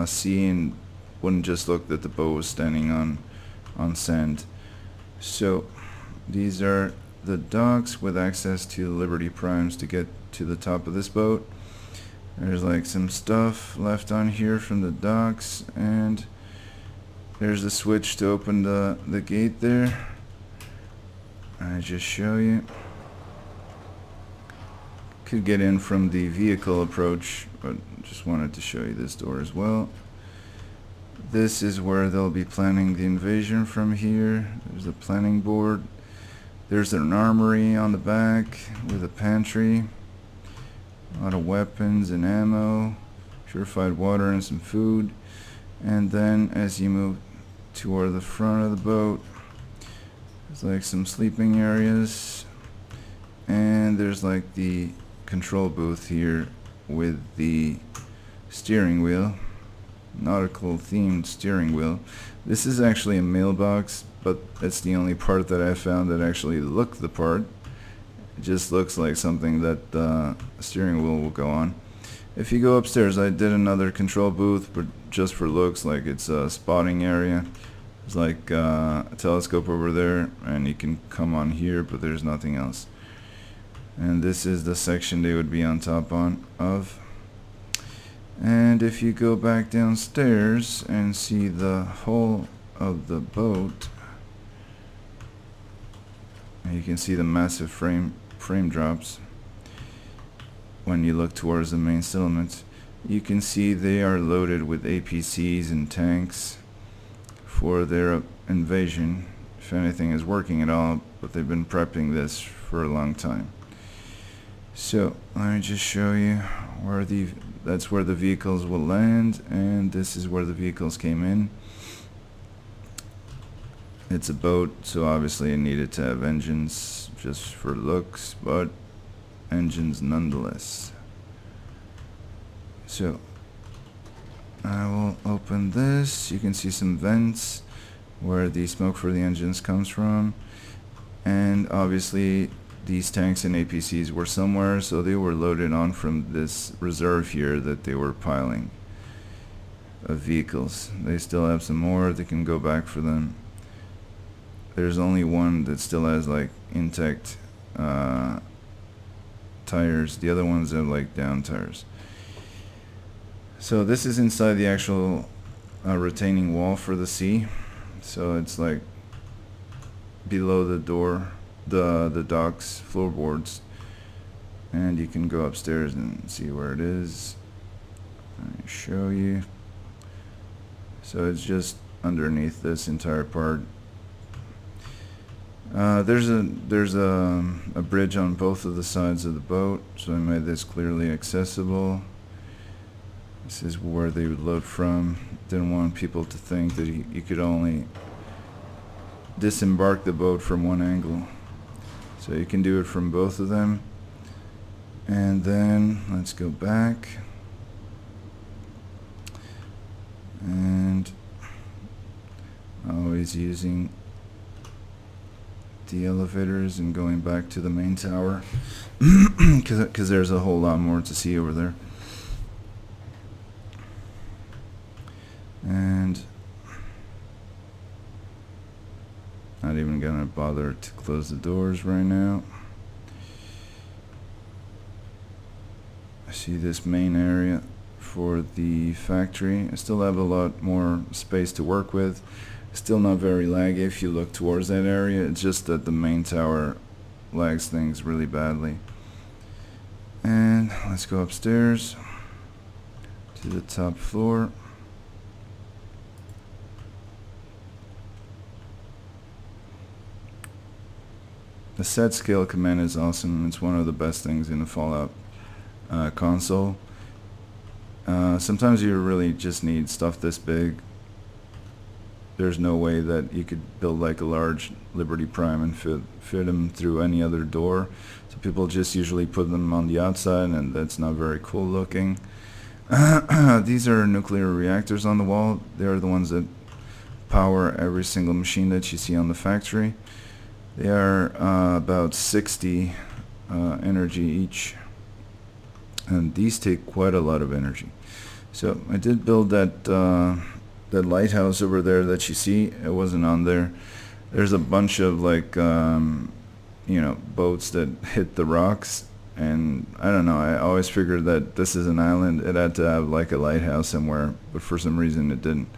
sea and wouldn't just look that the boat was standing on sand. So these are the docks with access to the Liberty Primes to get to the top of this boat. There's like some stuff left on here from the docks, and there's the switch to open the gate there. I just show you. could get in from the vehicle approach, but just wanted to show you this door as well. This is where they'll be planning the invasion from here. There's a planning board. There's an armory on the back with a pantry. A lot of weapons and ammo, purified water and some food. And then as you move toward the front of the boat, there's like some sleeping areas. And there's like the control booth here with the steering wheel. Nautical themed steering wheel. This is actually a mailbox, but that's the only part that I found that actually looked the part. It just looks like something that the steering wheel will go on. If you go upstairs, I did another control booth, but just for looks, like it's a spotting area. There's like a telescope over there, and you can come on here, but there's nothing else. And this is the section they would be on top of. And if you go back downstairs and see the hull of the boat, you can see the massive frame drops. When you look towards the main settlement, you can see they are loaded with APCs and tanks for their invasion, if anything is working at all, but they've been prepping this for a long time. So let me just show you where that's where the vehicles will land, and this is where the vehicles came in. It's a boat, so obviously it needed to have engines just for looks, but engines nonetheless. So I will open this. You can see some vents where the smoke for the engines comes from, and obviously these tanks and APCs were somewhere, so they were loaded on from this reserve here that they were piling of vehicles. They still have some more, they can go back for them. There's only one that still has like intact tires. The other ones have like down tires. So this is inside the actual retaining wall for the sea. So it's like below the door, the docks floorboards, and you can go upstairs and see where it is. Let me show you. So it's just underneath this entire part. There's a bridge on both of the sides of the boat, so I made this clearly accessible. This is where they would load from. Didn't want people to think that you could only disembark the boat from one angle. So you can do it from both of them. And then let's go back. And always using the elevators and going back to the main tower because there's a whole lot more to see over there. And not even gonna bother to close the doors right now. I see this main area for the factory. I still have a lot more space to work with. Still not very laggy if you look towards that area. It's just that the main tower lags things really badly. And let's go upstairs to the top floor. The set scale command is awesome. It's one of the best things in the Fallout console. Sometimes you really just need stuff this big. There's no way that you could build like a large Liberty Prime and fit them through any other door. So people just usually put them on the outside, and that's not very cool looking. These are nuclear reactors on the wall. They're the ones that power every single machine that you see on the factory. They are about 60 energy each, and these take quite a lot of energy. So I did build that lighthouse over there that you see. It wasn't on there. There's a bunch of like boats that hit the rocks, and I don't know, I always figured that this is an island. It had to have like a lighthouse somewhere, but for some reason it didn't.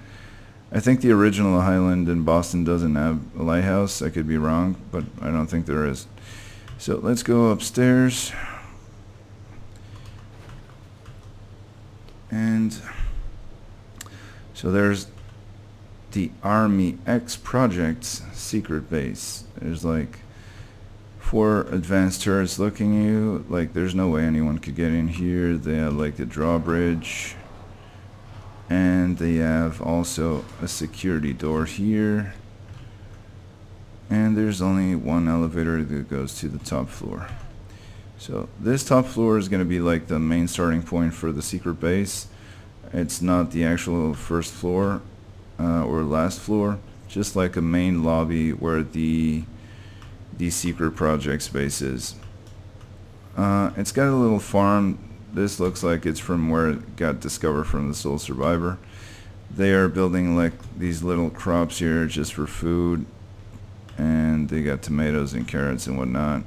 I think the original Highland in Boston doesn't have a lighthouse. I could be wrong, but I don't think there is. So let's go upstairs. And so there's the Army X Project's secret base. There's like 4 advanced turrets looking at you. Like there's no way anyone could get in here. They have like the drawbridge, and they have also a security door here, and there's only 1 elevator that goes to the top floor. So this top floor is going to be like the main starting point for the secret base. It's not the actual first floor or last floor, just like a main lobby where the secret project space is. It's got a little farm. This looks like it's from where it got discovered from the sole survivor. They are building like these little crops here just for food, and they got tomatoes and carrots and whatnot,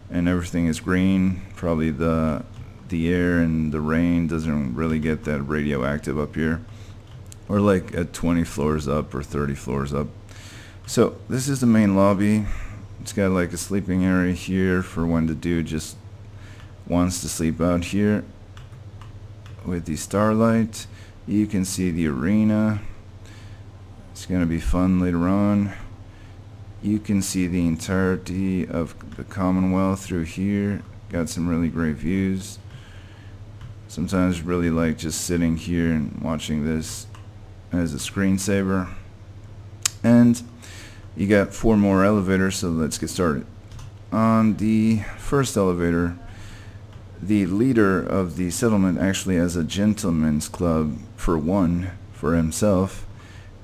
and everything is green. Probably the air and the rain doesn't really get that radioactive up here, or like at 20 floors up or 30 floors up. So this is the main lobby. It's got like a sleeping area here for when the dude just wants to sleep out here. With the starlight, you can see the arena. It's gonna be fun later on. You can see the entirety of the Commonwealth through here. Got some really great views. Sometimes really like just sitting here and watching this as a screensaver. And you got 4 more elevators, so let's get started. On the first elevator, the leader of the settlement actually has a gentleman's club for himself,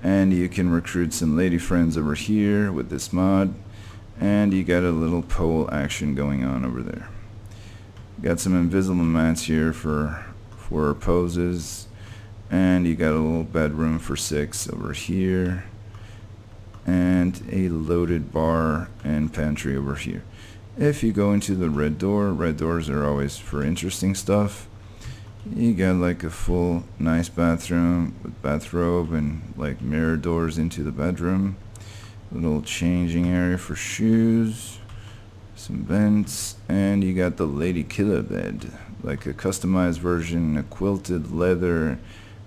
and you can recruit some lady friends over here with this mod, and you got a little pole action going on over there. Got some invisible mats here for poses, and you got a little bedroom for 6 over here, and a loaded bar and pantry over here. If you go into the red doors are always for interesting stuff. You got like a full nice bathroom with bathrobe and like mirror doors into the bedroom. Little changing area for shoes, some vents, and you got the lady killer bed, like a customized version, a quilted leather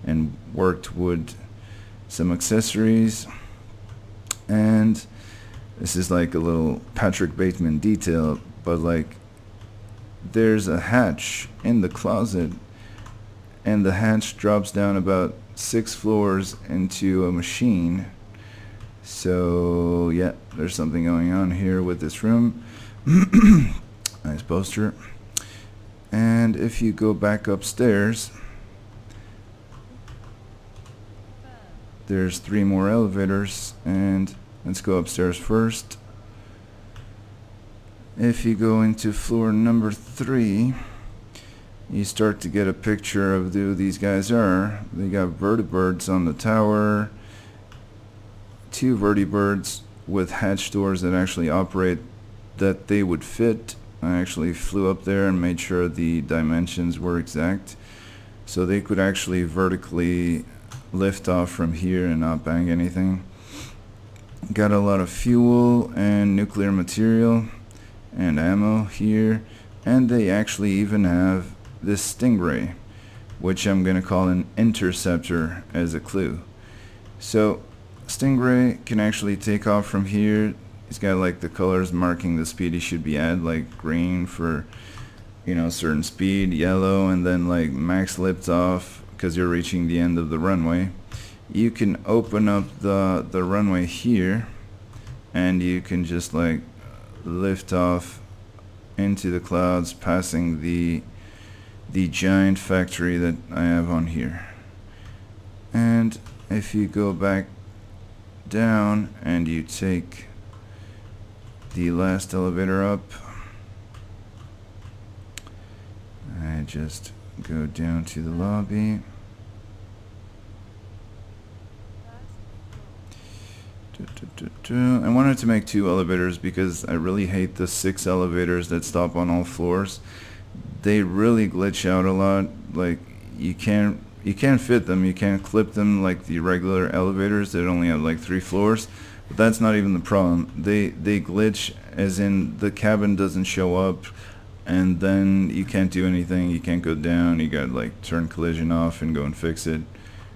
and worked wood, some accessories, and this is like a little Patrick Bateman detail, but like there's a hatch in the closet, and the hatch drops down about 6 floors into a machine. So yeah, there's something going on here with this room. Nice poster. And if you go back upstairs, there's 3 more elevators, and let's go upstairs first. If you go into floor number 3, you start to get a picture of who these guys are. They got vertibirds on the tower, 2 vertibirds with hatch doors that actually operate, that they would fit. I actually flew up there and made sure the dimensions were exact, so they could actually vertically lift off from here and not bang anything. Got a lot of fuel and nuclear material and ammo here, and they actually even have this stingray, which I'm gonna call an interceptor as a clue. So stingray can actually take off from here. It's got like the colors marking the speed he should be at, like green for, you know, certain speed, yellow, and then like max lift off because you're reaching the end of the runway. You can open up the runway here, and you can just like lift off into the clouds, passing the giant factory that I have on here. And if you go back down and you take the last elevator up, I just go down to the lobby. I wanted to make 2 elevators because I really hate the 6 elevators that stop on all floors. They really glitch out a lot. Like you can't fit them, you can't clip them like the regular elevators that only have like 3 floors. But that's not even the problem. They glitch, as in the cabin doesn't show up and then you can't do anything. You can't go down. You got like turn collision off and go and fix it.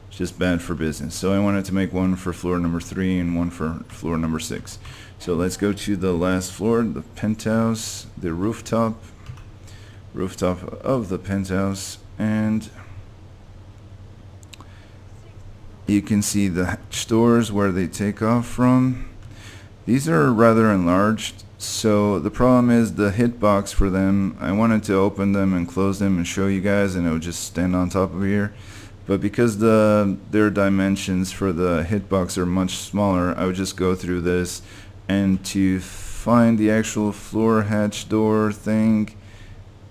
It's just bad for business. So I wanted to make one for floor number 3 and one for floor number 6. So let's go to the last floor, the penthouse, the rooftop of the penthouse, and you can see the hatch doors where they take off from. These are rather enlarged, so the problem is the hitbox for them. I wanted to open them and close them and show you guys, and it would just stand on top of here. But because their dimensions for the hitbox are much smaller, I would just go through this, and to find the actual floor hatch door thing,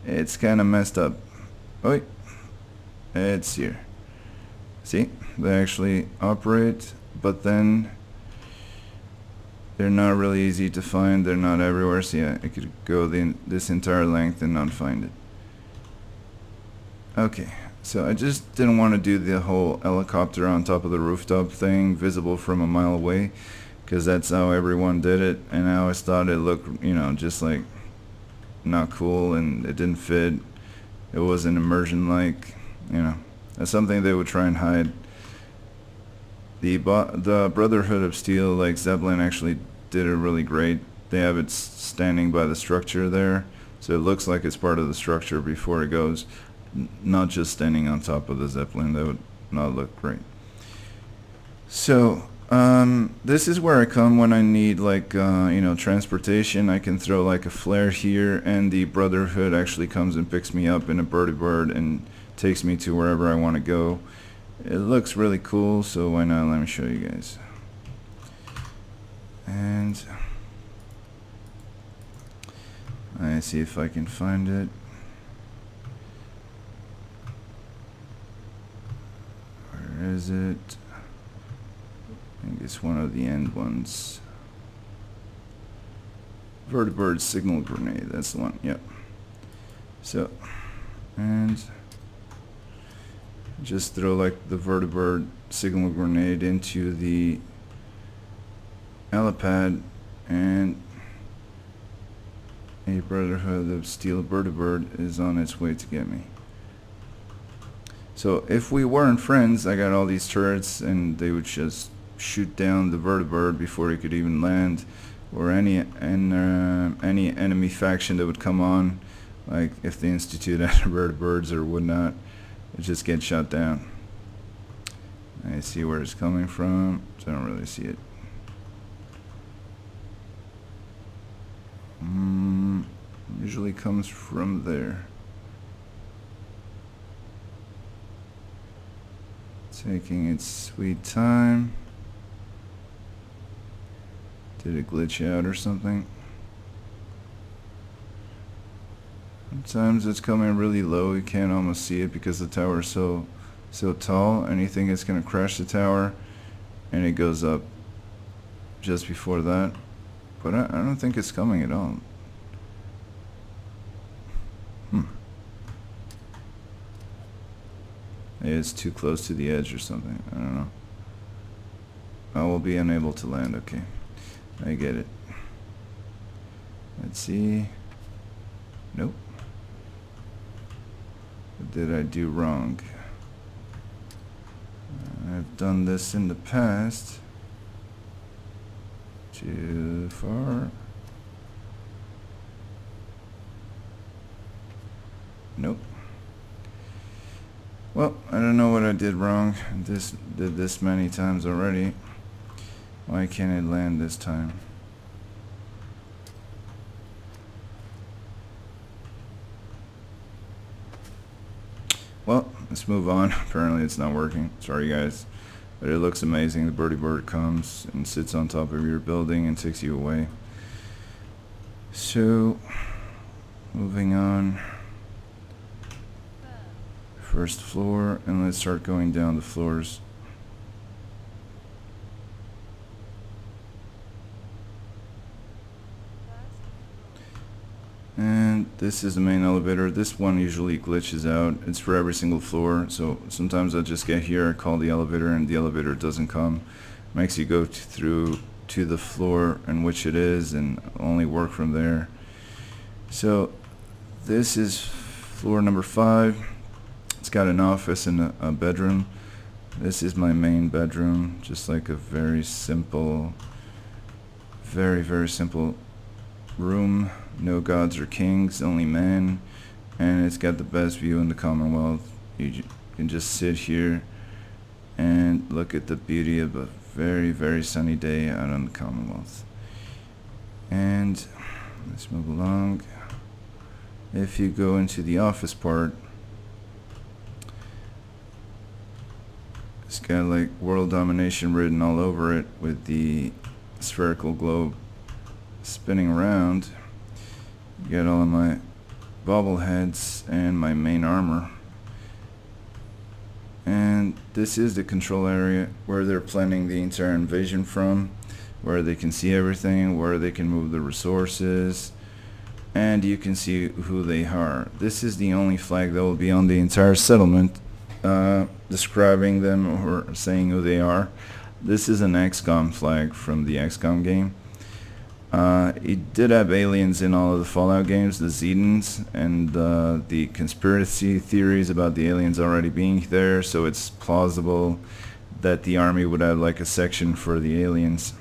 it's kind of messed up. Oh, it's here. See, they actually operate, but then they're not really easy to find. They're not everywhere. So yeah, I could go this entire length and not find it. Okay, so I just didn't want to do the whole helicopter on top of the rooftop thing, visible from a mile away, because that's how everyone did it, and I always thought it looked, you know, just like not cool, and it didn't fit. It wasn't immersion like, you know. That's something they would try and hide. The Brotherhood of Steel, like Zeppelin, actually did it really great. They have it standing by the structure there, so it looks like it's part of the structure before it goes, not just standing on top of the Zeppelin. That would not look great. So this is where I come when I need, like, you know, transportation. I can throw like a flare here, and the Brotherhood actually comes and picks me up in a birdie bird and takes me to wherever I want to go. It looks really cool, so why not? Let me show you guys. And I see if I can find it. Where is it? I think it's one of the end ones. Vertibird signal grenade, that's the one, yep. So, and just throw like the Vertibird signal grenade into the helipad, and a Brotherhood of Steel Vertibird is on its way to get me. So if we weren't friends, I got all these turrets, and they would just shoot down the Vertibird before he could even land, or any enemy faction that would come on, like if the Institute had Vertibirds or whatnot, it just get shot down. I see where it's coming from, so I don't really see it. Usually comes from there. Taking its sweet time. Did it glitch out or something? Sometimes it's coming really low. You can't almost see it because the tower is so tall, and you think it's gonna crash the tower, and it goes up just before that. But I don't think it's coming at all. It's too close to the edge or something. I don't know. I will be unable to land. Okay, I get it. Let's see. Nope. What did I do wrong? I've done this in the past. Too far. Nope. Well, I don't know what I did wrong. Did this many times already. Why can't it land this time? Well, let's move on. Apparently it's not working. Sorry guys. But it looks amazing. The birdie bird comes and sits on top of your building and takes you away. So, moving on. First floor, and let's start going down the floors. And this is the main elevator. This one usually glitches out. It's for every single floor, so sometimes I just get here, I call the elevator, and the elevator doesn't come. Makes you go through to the floor in which it is and only work from there. So This is floor number 5. It's got an office and a bedroom. This is my main bedroom, just like a very simple, very simple room. No gods or kings, only men. And it's got the best view in the Commonwealth. You can just sit here and look at the beauty of a very sunny day out on the Commonwealth. And let's move along. If you go into the office part, it's got like world domination written all over it with the spherical globe spinning around. You got all of my bobbleheads and my main armor. And this is the control area where they're planning the entire invasion from, where they can see everything, where they can move the resources, and you can see who they are. This is the only flag that will be on the entire settlement, describing them or saying who they are. This is an XCOM flag from the XCOM game. It did have aliens in all of the Fallout games, the Zedans, and the conspiracy theories about the aliens already being there, so it's plausible that the army would have like a section for the aliens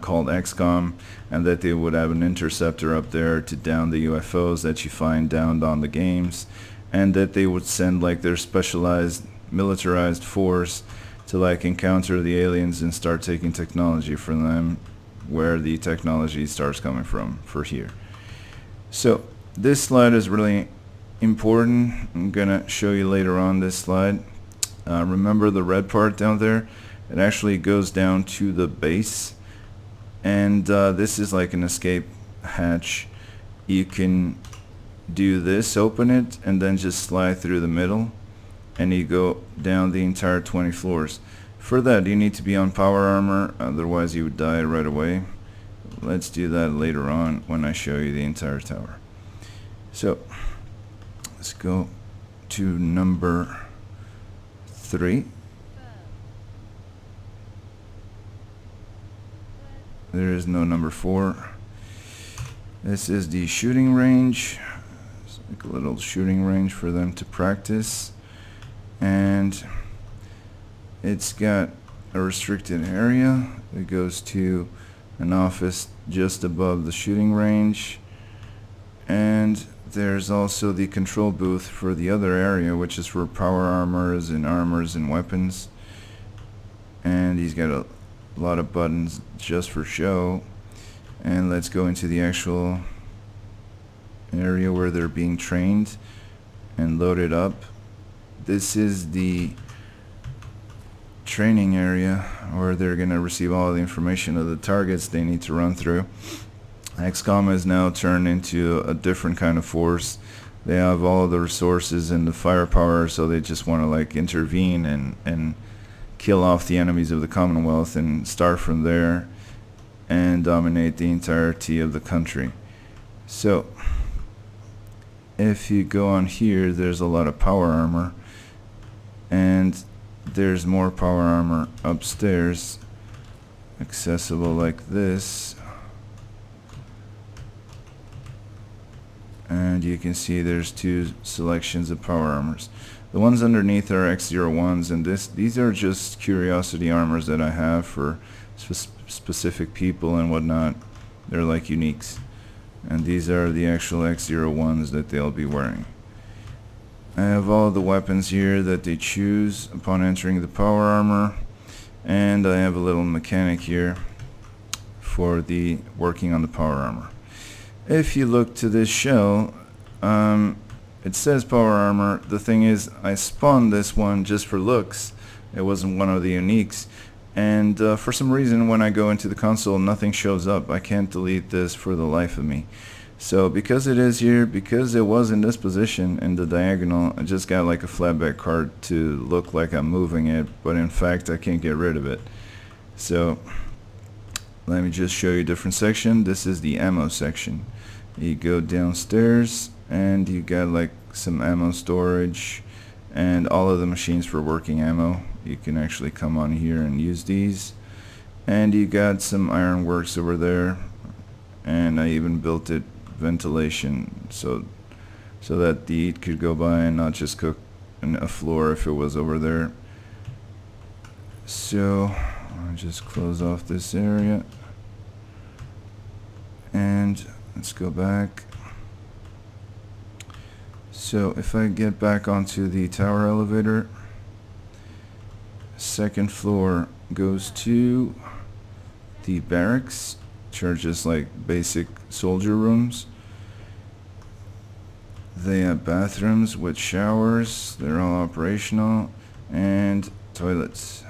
called XCOM, and that they would have an interceptor up there to down the UFOs that you find downed on the games, and that they would send like their specialized militarized force to like encounter the aliens and start taking technology from them, where the technology starts coming from for here. So this slide is really important. I'm gonna show you later on this slide. Remember the red part down there? It actually goes down to the base, and this is like an escape hatch. You can do this, open it, and then just slide through the middle, and you go down the entire 20 floors. For that, you need to be on power armor, otherwise you would die right away. Let's do that later on when I show you the entire tower. So let's go to number 3. There is no number 4. This is the shooting range. It's like a little shooting range for them to practice, and it's got a restricted area that goes to an office just above the shooting range, and there's also the control booth for the other area, which is for power armors and weapons. And he's got a lot of buttons just for show. And let's go into the actual area where they're being trained and loaded up. This is the training area where they're going to receive all the information of the targets they need to run through. XCOM has now turned into a different kind of force. They have all the resources and the firepower, so they just want to like intervene and kill off the enemies of the Commonwealth and start from there and dominate the entirety of the country. So if you go on here, there's a lot of power armor, and there's more power armor upstairs, accessible like this. And you can see there's 2 selections of power armors. The ones underneath are X01s, and these are just curiosity armors that I have for specific people and whatnot. They're like uniques. And these are the actual X01s that they'll be wearing. I have all the weapons here that they choose upon entering the power armor, and I have a little mechanic here for the working on the power armor. If you look to this shell, it says power armor. The thing is, I spawned this one just for looks. It wasn't one of the uniques, and for some reason when I go into the console, nothing shows up. I can't delete this for the life of me. So because it is here, because it was in this position in the diagonal, I just got like a flatbed cart to look like I'm moving it, but in fact I can't get rid of it. So let me just show you a different section. This is the ammo section. You go downstairs and you got like some ammo storage and all of the machines for working ammo. You can actually come on here and use these. And you got some ironworks over there, and I even built it ventilation, so so that the heat could go by and not just cook a floor if it was over there. So I'll just close off this area and let's go back. So if I get back onto the tower elevator, second floor goes to the barracks, which are just like basic soldier rooms. They have bathrooms with showers, they're all operational, and toilets.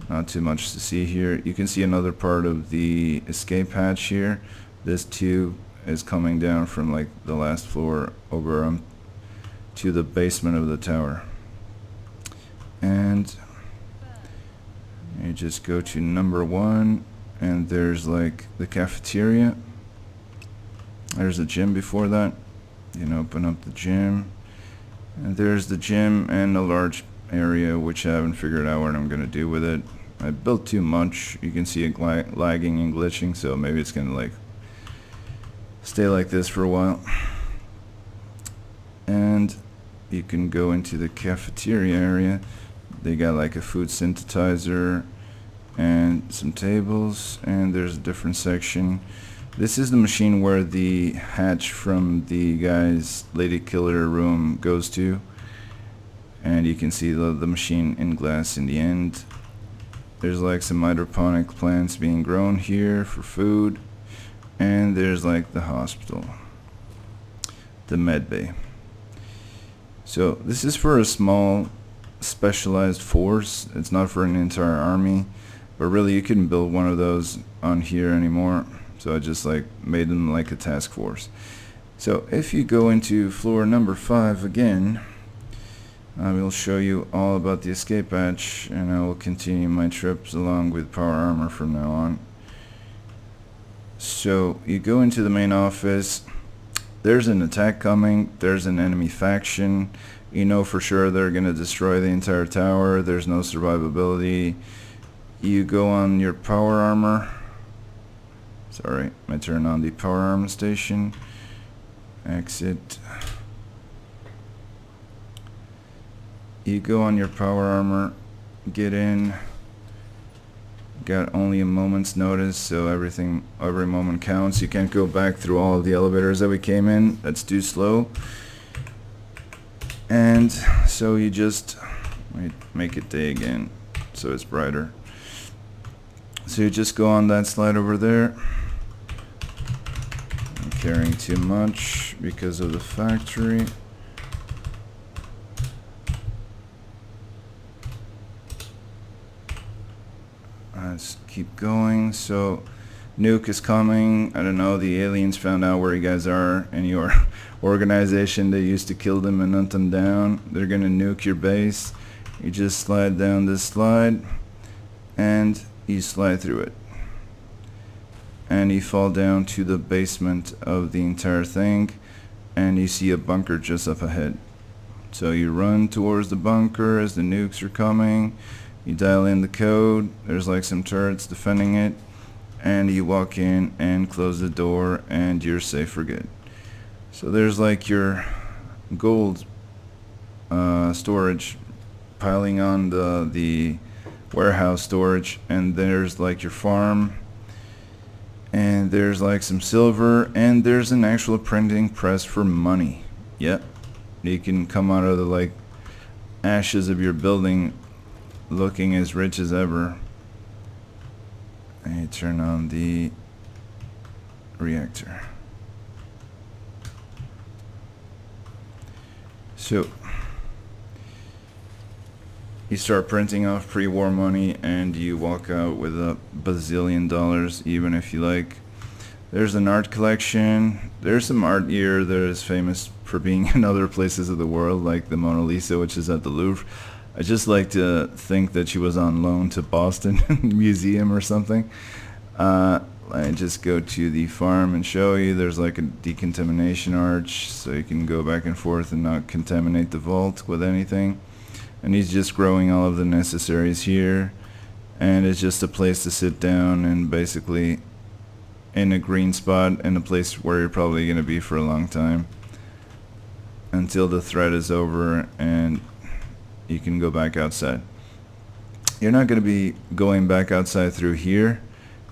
Not too much to see here. You can see another part of the escape hatch here. This tube is coming down from like the last floor over to the basement of the tower. And you just go to number 1, and there's like the cafeteria. There's a gym before that. You can open up the gym, and there's the gym and a large area which I haven't figured out what I'm gonna do with it. I built too much. You can see it lagging and glitching, so maybe it's gonna like stay like this for a while. And you can go into the cafeteria area. They got like a food synthesizer and some tables, and there's a different section. This is the machine where the hatch from the guy's lady killer room goes to, and you can see the machine in glass in the end. There's like some hydroponic plants being grown here for food, and there's like the hospital, the med bay. So this is for a small specialized force. It's not for an entire army, but really you couldn't build one of those on here anymore, so I just like made them like a task force. So if you go into floor number 5 again, I will show you all about the escape hatch, and I will continue my trips along with power armor from now on. So you go into the main office. There's an attack coming. There's an enemy faction. You know for sure they're going to destroy the entire tower. There's no survivability. You go on your power armor. Sorry, I turn on the power armor station. Exit. You go on your power armor, get in. Got only a moment's notice, so every moment counts. You can't go back through all of the elevators that we came in. That's too slow. And so you just make it day again, so it's brighter. So you just go on that slide over there. I'm carrying too much because of the factory. Let's keep going. So nuke is coming. I don't know, the aliens found out where you guys are in your organization. They used to kill them and hunt them down. They're gonna nuke your base. You just slide down this slide and you slide through it, and you fall down to the basement of the entire thing, and you see a bunker just up ahead. So you run towards the bunker as the nukes are coming. You dial in the code. There's like some turrets defending it, and you walk in and close the door, and you're safe for good. So there's like your gold storage piling on the warehouse storage, and there's like your farm, and there's like some silver, and there's an actual printing press for money. Yep, you can come out of the like ashes of your building looking as rich as ever. And you turn on the reactor. So you start printing off pre-war money, and you walk out with $1 bazillion, even if you like. There's an art collection. There's some art here that is famous for being in other places of the world, like the Mona Lisa, which is at the Louvre. I just like to think that she was on loan to Boston Museum or something. I just go to the farm and show you. There's like a decontamination arch, so you can go back and forth and not contaminate the vault with anything. And he's just growing all of the necessaries here, and it's just a place to sit down and basically in a green spot, in a place where you're probably going to be for a long time. until the thread is over and you can go back outside. You're not going to be going back outside through here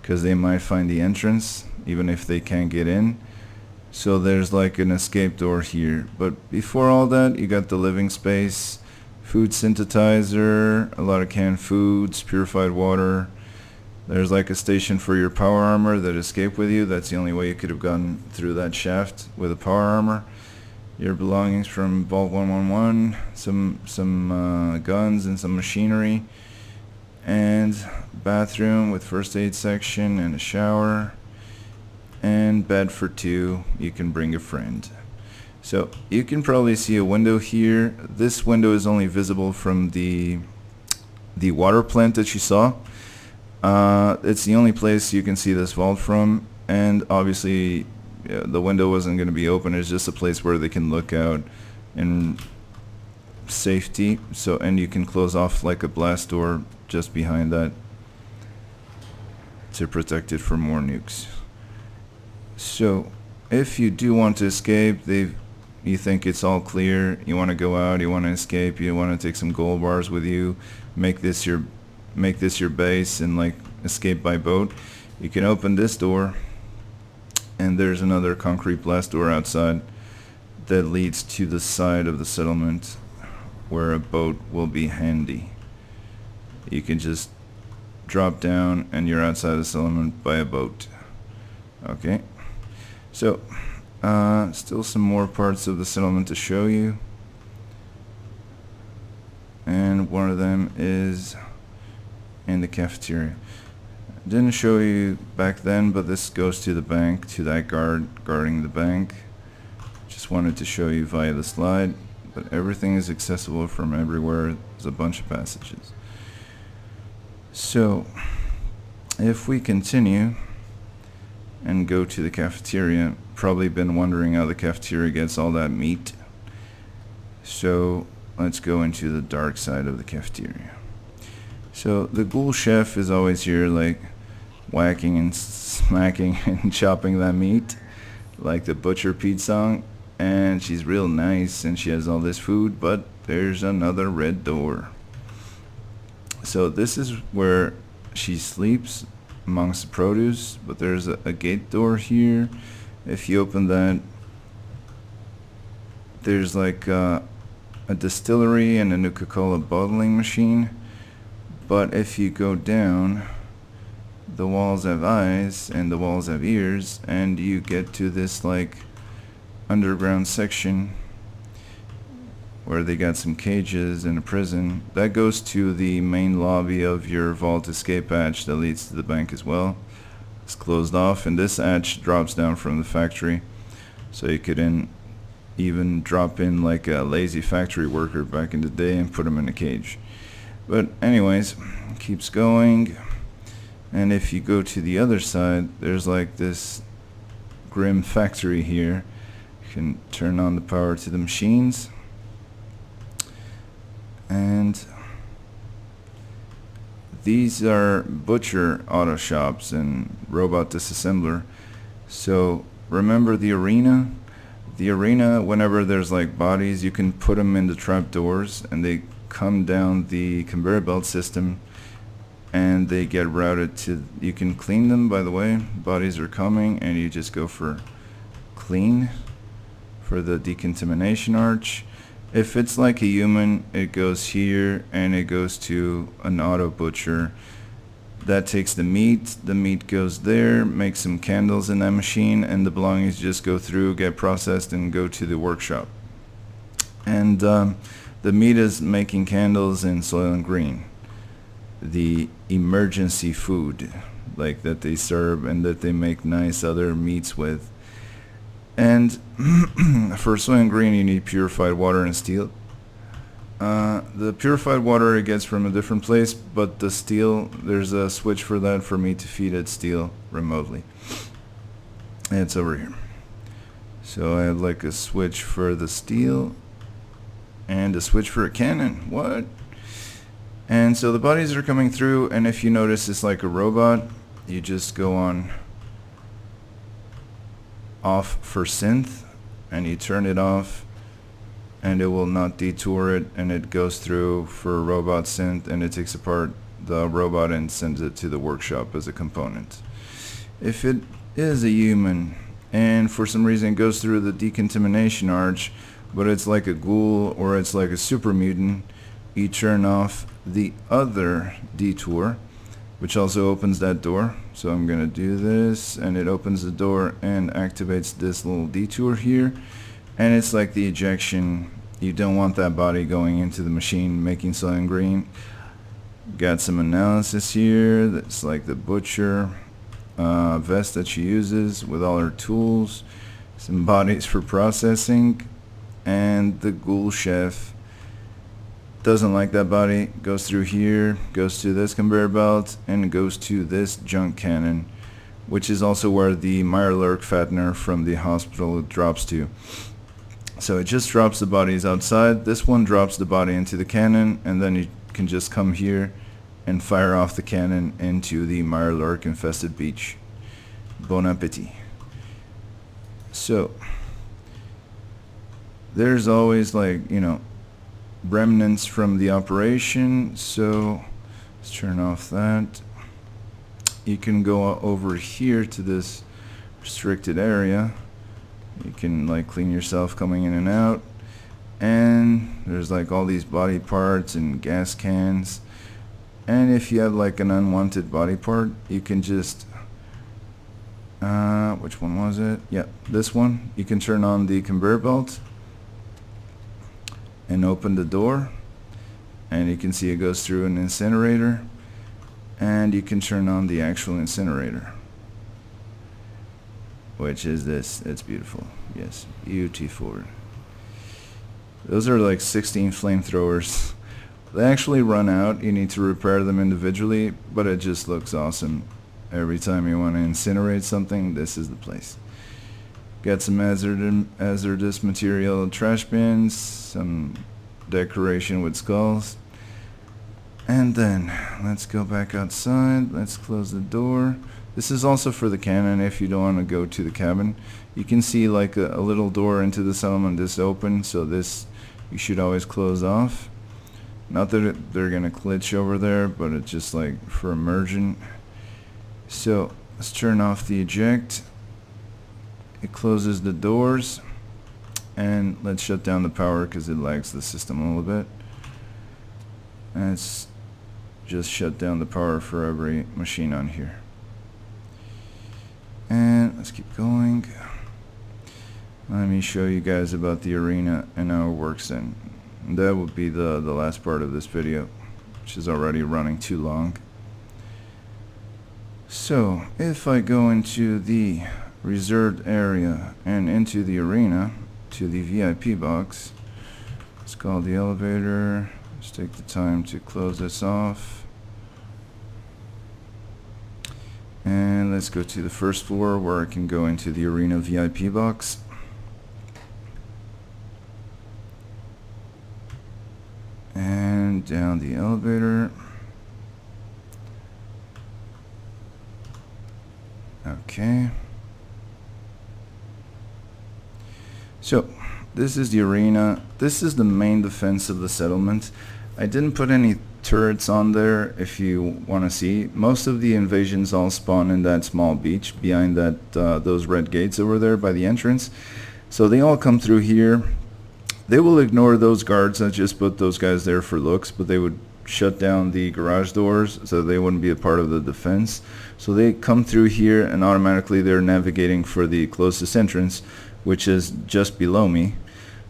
because they might find the entrance even if they can't get in. So there's like an escape door here. But before all that, you got the living space, food synthesizer, a lot of canned foods, purified water. There's like a station for your power armor that escaped with you. That's the only way you could have gone through that shaft with a power armor. Your belongings from Vault 111, some guns and some machinery, and bathroom with first aid section and a shower, and bed for two. You can bring a friend. So you can probably see a window here. This window is only visible from the water plant that you saw. It's the only place you can see this vault from, and obviously the window wasn't going to be open. It's just a place where they can look out in safety. So, and you can close off like a blast door just behind that to protect it from more nukes. So if you do want to escape, you think it's all clear, you want to go out, you want to escape, you want to take some gold bars with you, make this your base and like escape by boat, you can open this door, and there's another concrete blast door outside that leads to the side of the settlement where a boat will be handy. You can just drop down and you're outside the settlement by a boat. Okay, so still some more parts of the settlement to show you, and one of them is in the cafeteria. Didn't show you back then, but this goes to the bank, to that guard guarding the bank. Just wanted to show you via the slide, but everything is accessible from everywhere. There's a bunch of passages. So if we continue and go to the cafeteria, probably been wondering how the cafeteria gets all that meat. So let's go into the dark side of the cafeteria. So the ghoul chef is always here, like whacking and smacking and chopping that meat, like the Butcher Pete song, and she's real nice and she has all this food, but there's another red door. So this is where she sleeps amongst the produce, but there's a gate door here. If you open that, there's like a distillery and a Nuka-Cola bottling machine. But if you go down, the walls have eyes and the walls have ears, and you get to this like underground section where they got some cages and a prison. That goes to the main lobby of your vault escape hatch that leads to the bank as well. It's closed off, and this hatch drops down from the factory, so you could even drop in like a lazy factory worker back in the day and put him in a cage. But anyways, keeps going, and if you go to the other side, there's like this grim factory here. You can turn on the power to the machines, and these are butcher auto shops and robot disassembler. So remember the arena? The arena, whenever there's like bodies, you can put them in the trap doors and they come down the conveyor belt system and they get routed to, you can clean them, by the way. Bodies are coming and you just go for clean for the decontamination arch. If it's like a human, it goes here and it goes to an auto butcher that takes the meat goes there, makes some candles in that machine, and the belongings just go through, get processed, and go to the workshop. And the meat is making candles in Soylent Green, the emergency food like that they serve and that they make nice other meats with. And for Soylent Green, you need purified water and steel. The purified water it gets from a different place, but the steel, there's a switch for that for me to feed it steel remotely. And it's over here. So I have like a switch for the steel and a switch for a cannon. What? And so the bodies are coming through, and if you notice it's like a robot, you just go on off for synth and you turn it off and it will not detour it, and it goes through for a robot synth, and it takes apart the robot and sends it to the workshop as a component. If it is a human and for some reason it goes through the decontamination arch, but it's like a ghoul or it's like a super mutant, you turn off the other detour, which also opens that door. So I'm gonna do this, and it opens the door and activates this little detour here, and it's like the ejection. You don't want that body going into the machine making cyan green. Got some analysis here. That's like the butcher vest that she uses with all her tools, some bodies for processing, and the ghoul chef doesn't like that body, goes through here, goes to this conveyor belt, and goes to this junk cannon, which is also where the Mirelurk fattener from the hospital drops to. So it just drops the bodies outside. This one drops the body into the cannon, and then you can just come here and fire off the cannon into the Mirelurk infested beach. Bon appetit. So there's always, like, you know, remnants from the operation, so let's turn off that. You can go over here to this restricted area. You can like clean yourself coming in and out, and there's like all these body parts and gas cans, and if you have like an unwanted body part, you can just which one was it? Yeah, this one. You can turn on the conveyor belt and open the door, and you can see it goes through an incinerator, and you can turn on the actual incinerator, which is this. It's beautiful. Yes, beautiful. Those are like 16 flamethrowers. They actually run out. You need to repair them individually, but it just looks awesome. Every time you want to incinerate something, this is the place. Got some hazardous material trash bins, some decoration with skulls. And then let's go back outside. Let's close the door. This is also for the cannon if you don't want to go to the cabin. You can see like a little door into the settlement is open, so this you should always close off. Not that they're gonna glitch over there, but it's just like for immersion. So let's turn off the eject. It closes the doors, and let's shut down the power because it lags the system a little bit. And it's just shut down the power for every machine on here. And let's keep going. Let me show you guys about the arena and how it works in. And that would be the last part of this video, which is already running too long. So if I go into the reserved area and into the arena to the VIP box, let's call the elevator. Let's take the time to close this off, and let's go to the first floor where I can go into the arena VIP box. And down the elevator. Okay. So this is the arena. This is the main defense of the settlement. I didn't put any turrets on there if you want to see. Most of the invasions all spawn in that small beach behind that those red gates over there by the entrance. So they all come through here. They will ignore those guards that just put those guys there for looks, but they would shut down the garage doors so they wouldn't be a part of the defense. So they come through here and automatically they're navigating for the closest entrance, which is just below me.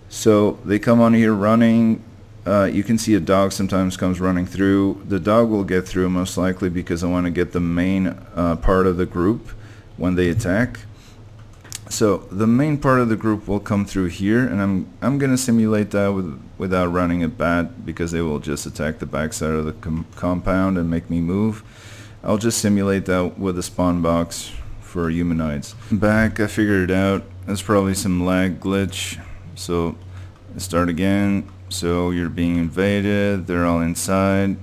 So they come on here running. You can see a dog sometimes comes running through. The dog will get through most likely because I want to get the main part of the group when they attack. So the main part of the group will come through here, and I'm gonna simulate that without running a bat because they will just attack the backside of the compound and make me move. I'll just simulate that with a spawn box for humanoids. Back, I figured it out. There's probably some lag glitch. So let's start again. So you're being invaded. They're all inside.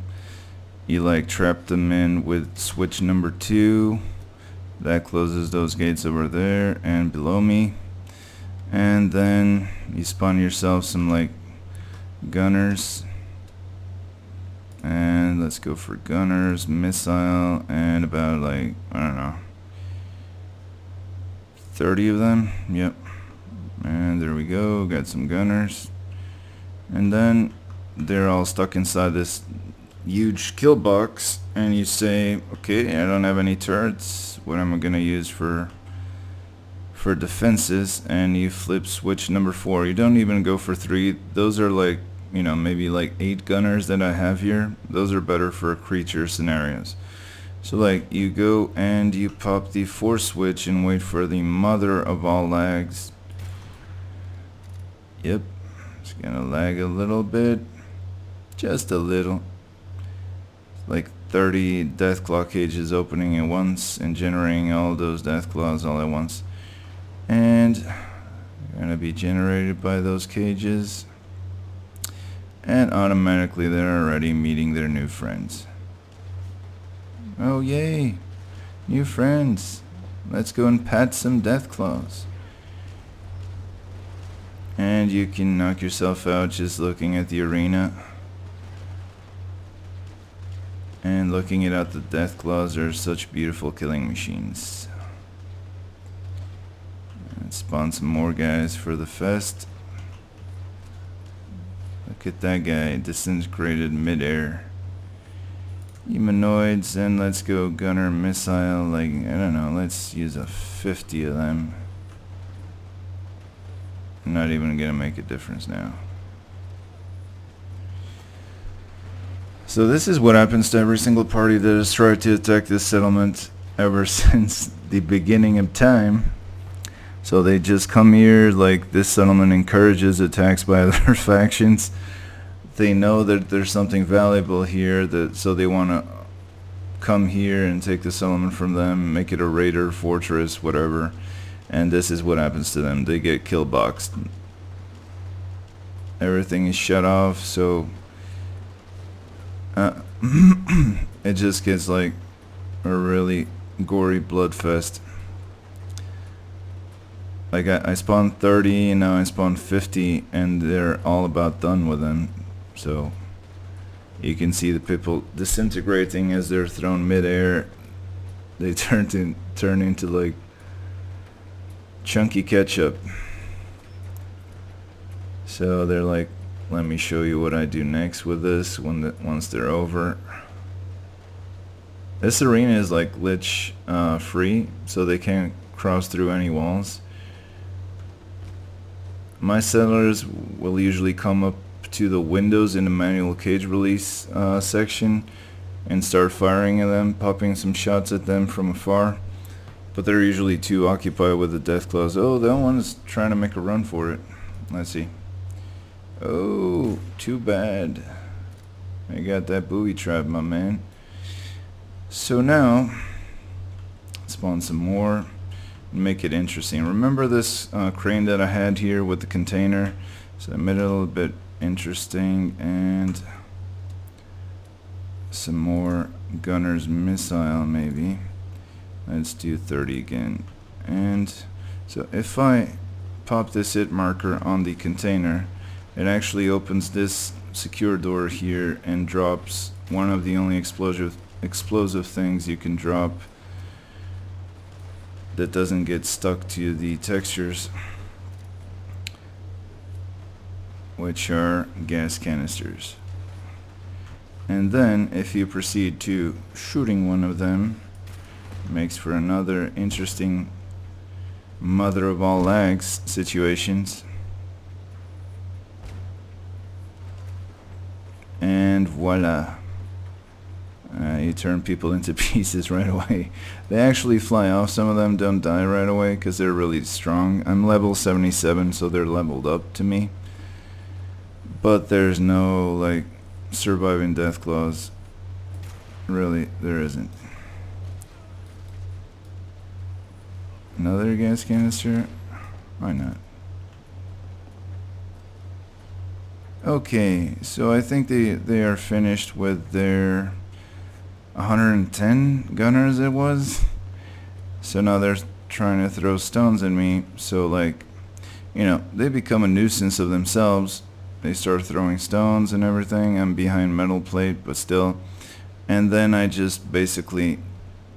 You like trap them in with switch number 2. That closes those gates over there and below me. And then you spawn yourself some like gunners. And let's go for gunners, missile, and about like, I don't know, 30 of them. Yep. And there we go, got some gunners. And then they're all stuck inside this huge kill box, and you say, okay, I don't have any turrets, what am I gonna use for defenses? And you flip switch number 4. You don't even go for 3. Those are like, you know, maybe like 8 gunners that I have here. Those are better for creature scenarios. So like you go and you pop the 4 switch and wait for the mother of all lags. Yep, it's gonna lag a little bit, just a little. Like 30 Deathclaw cages opening at once and generating all those Deathclaws all at once. And they're gonna be generated by those cages. And automatically they're already meeting their new friends. Oh yay, new friends. Let's go and pat some Deathclaws. And you can knock yourself out just looking at the arena. And looking at the Deathclaws are such beautiful killing machines. Let's spawn some more guys for the fest. Look at that guy, disintegrated midair. Humanoids, and let's go gunner, missile, like, I don't know, let's use a 50 of them. Not even gonna make a difference now. So this is what happens to every single party that has tried to attack this settlement ever since the beginning of time. So they just come here, like this settlement encourages attacks by other factions. They know that there's something valuable here, so they want to come here and take the settlement from them, make it a raider, fortress, whatever. And this is what happens to them. They get kill boxed. Everything is shut off, so it just gets like a really gory bloodfest. Like I spawned 30 and now I spawned 50 and they're all about done with them. So you can see the people disintegrating as they're thrown midair. They turn into like chunky ketchup. So they're like, let me show you what I do next with this once they're over. This arena is like glitch free, so they can't cross through any walls. My settlers will usually come up to the windows in the manual cage release section and start firing at them, popping some shots at them from afar. But they're usually too occupied with the Deathclaws. Oh, that one is trying to make a run for it. Let's see. Oh, too bad. I got that booby trap, my man. So now, spawn some more. Make it interesting. Remember this crane that I had here with the container? So I made it a little bit interesting, and some more gunner's missile maybe. Let's do 30 again. And so if I pop this hit marker on the container, it actually opens this secure door here and drops one of the only explosive things you can drop that doesn't get stuck to the textures, which are gas canisters. And then if you proceed to shooting one of them, makes for another interesting mother of all lags situations. And voila, you turn people into pieces right away. They actually fly off. Some of them don't die right away because they're really strong. I'm level 77, so they're leveled up to me. But there's no like surviving Deathclaws. Really, there isn't. Another gas canister? Why not? Okay, so I think they are finished with their 110 gunners it was. So now they're trying to throw stones at me. So like, you know, they become a nuisance of themselves. They start throwing stones and everything. I'm behind metal plate, but still. And then I just basically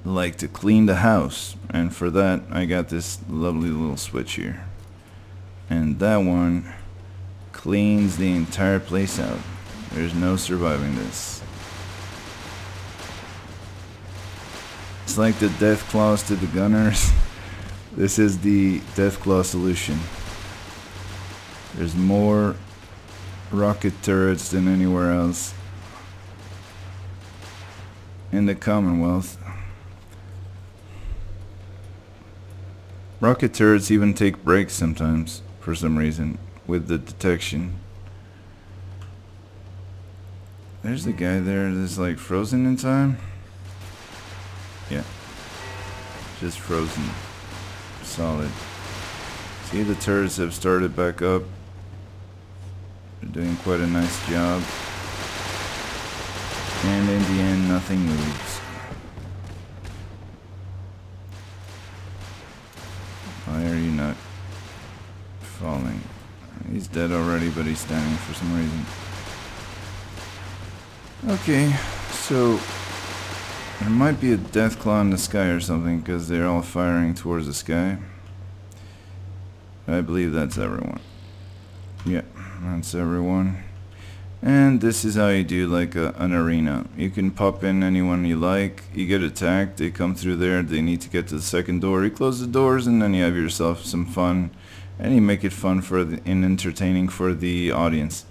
like to clean the house, and for that I got this lovely little switch here, and that one cleans the entire place out. There's no surviving this. It's like the death claws to the gunners. This is the death claw solution. There's more rocket turrets than anywhere else in the Commonwealth. Rocket turrets even take breaks sometimes, for some reason, with the detection. There's the guy there that's like frozen in time. Yeah. Just frozen. Solid. See, the turrets have started back up. They're doing quite a nice job. And in the end, nothing moves. Why are you not falling? He's dead already, but he's standing for some reason. Okay, so there might be a death claw in the sky or something, because they're all firing towards the sky. I believe that's everyone. Yeah, that's everyone. And this is how you do like an arena. You can pop in anyone you like. You get attacked, they come through there, they need to get to the second door. You close the doors, and then you have yourself some fun, and you make it fun and entertaining for the audience.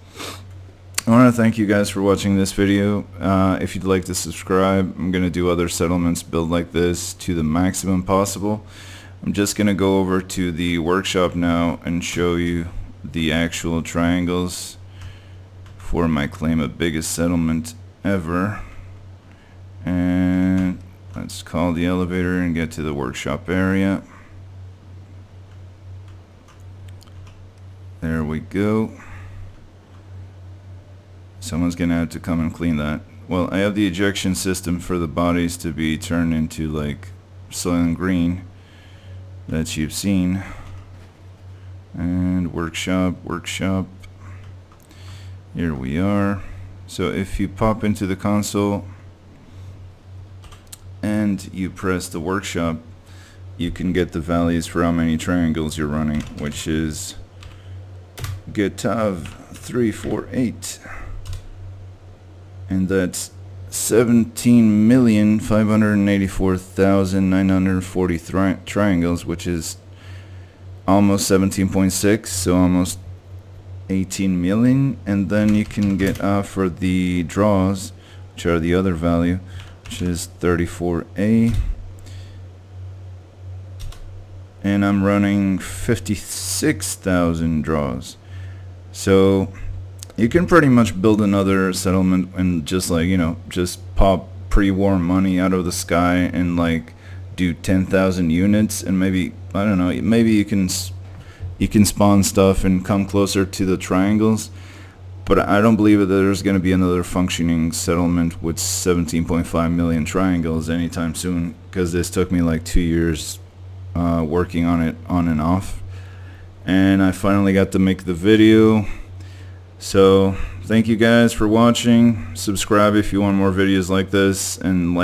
I want to thank you guys for watching this video. If you'd like to subscribe, I'm going to do other settlements built like this to the maximum possible. I'm just going to go over to the workshop now and show you the actual triangles for my claim of biggest settlement ever. And let's call the elevator and get to the workshop area. There we go. Someone's gonna have to come and clean that. Well, I have the ejection system for the bodies to be turned into like Soylent Green that you've seen. And workshop. Here we are. So if you pop into the console and you press the workshop, you can get the values for how many triangles you're running, which is Getav 348, and that's 17,584,940 triangles, which is almost 17.6, so almost 18 million. And then you can get for the draws, which are the other value, which is 34A, and I'm running 56,000 draws. So you can pretty much build another settlement and just like, you know, just pop pre-war money out of the sky and like do 10,000 units, and maybe, I don't know, maybe you can spawn stuff and come closer to the triangles. But I don't believe that there's going to be another functioning settlement with 17.5 million triangles anytime soon, because this took me like 2 years working on it on and off, and I finally got to make the video. So thank you guys for watching. Subscribe if you want more videos like this, and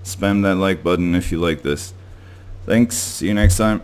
spam that like button if you like this. Thanks, see you next time.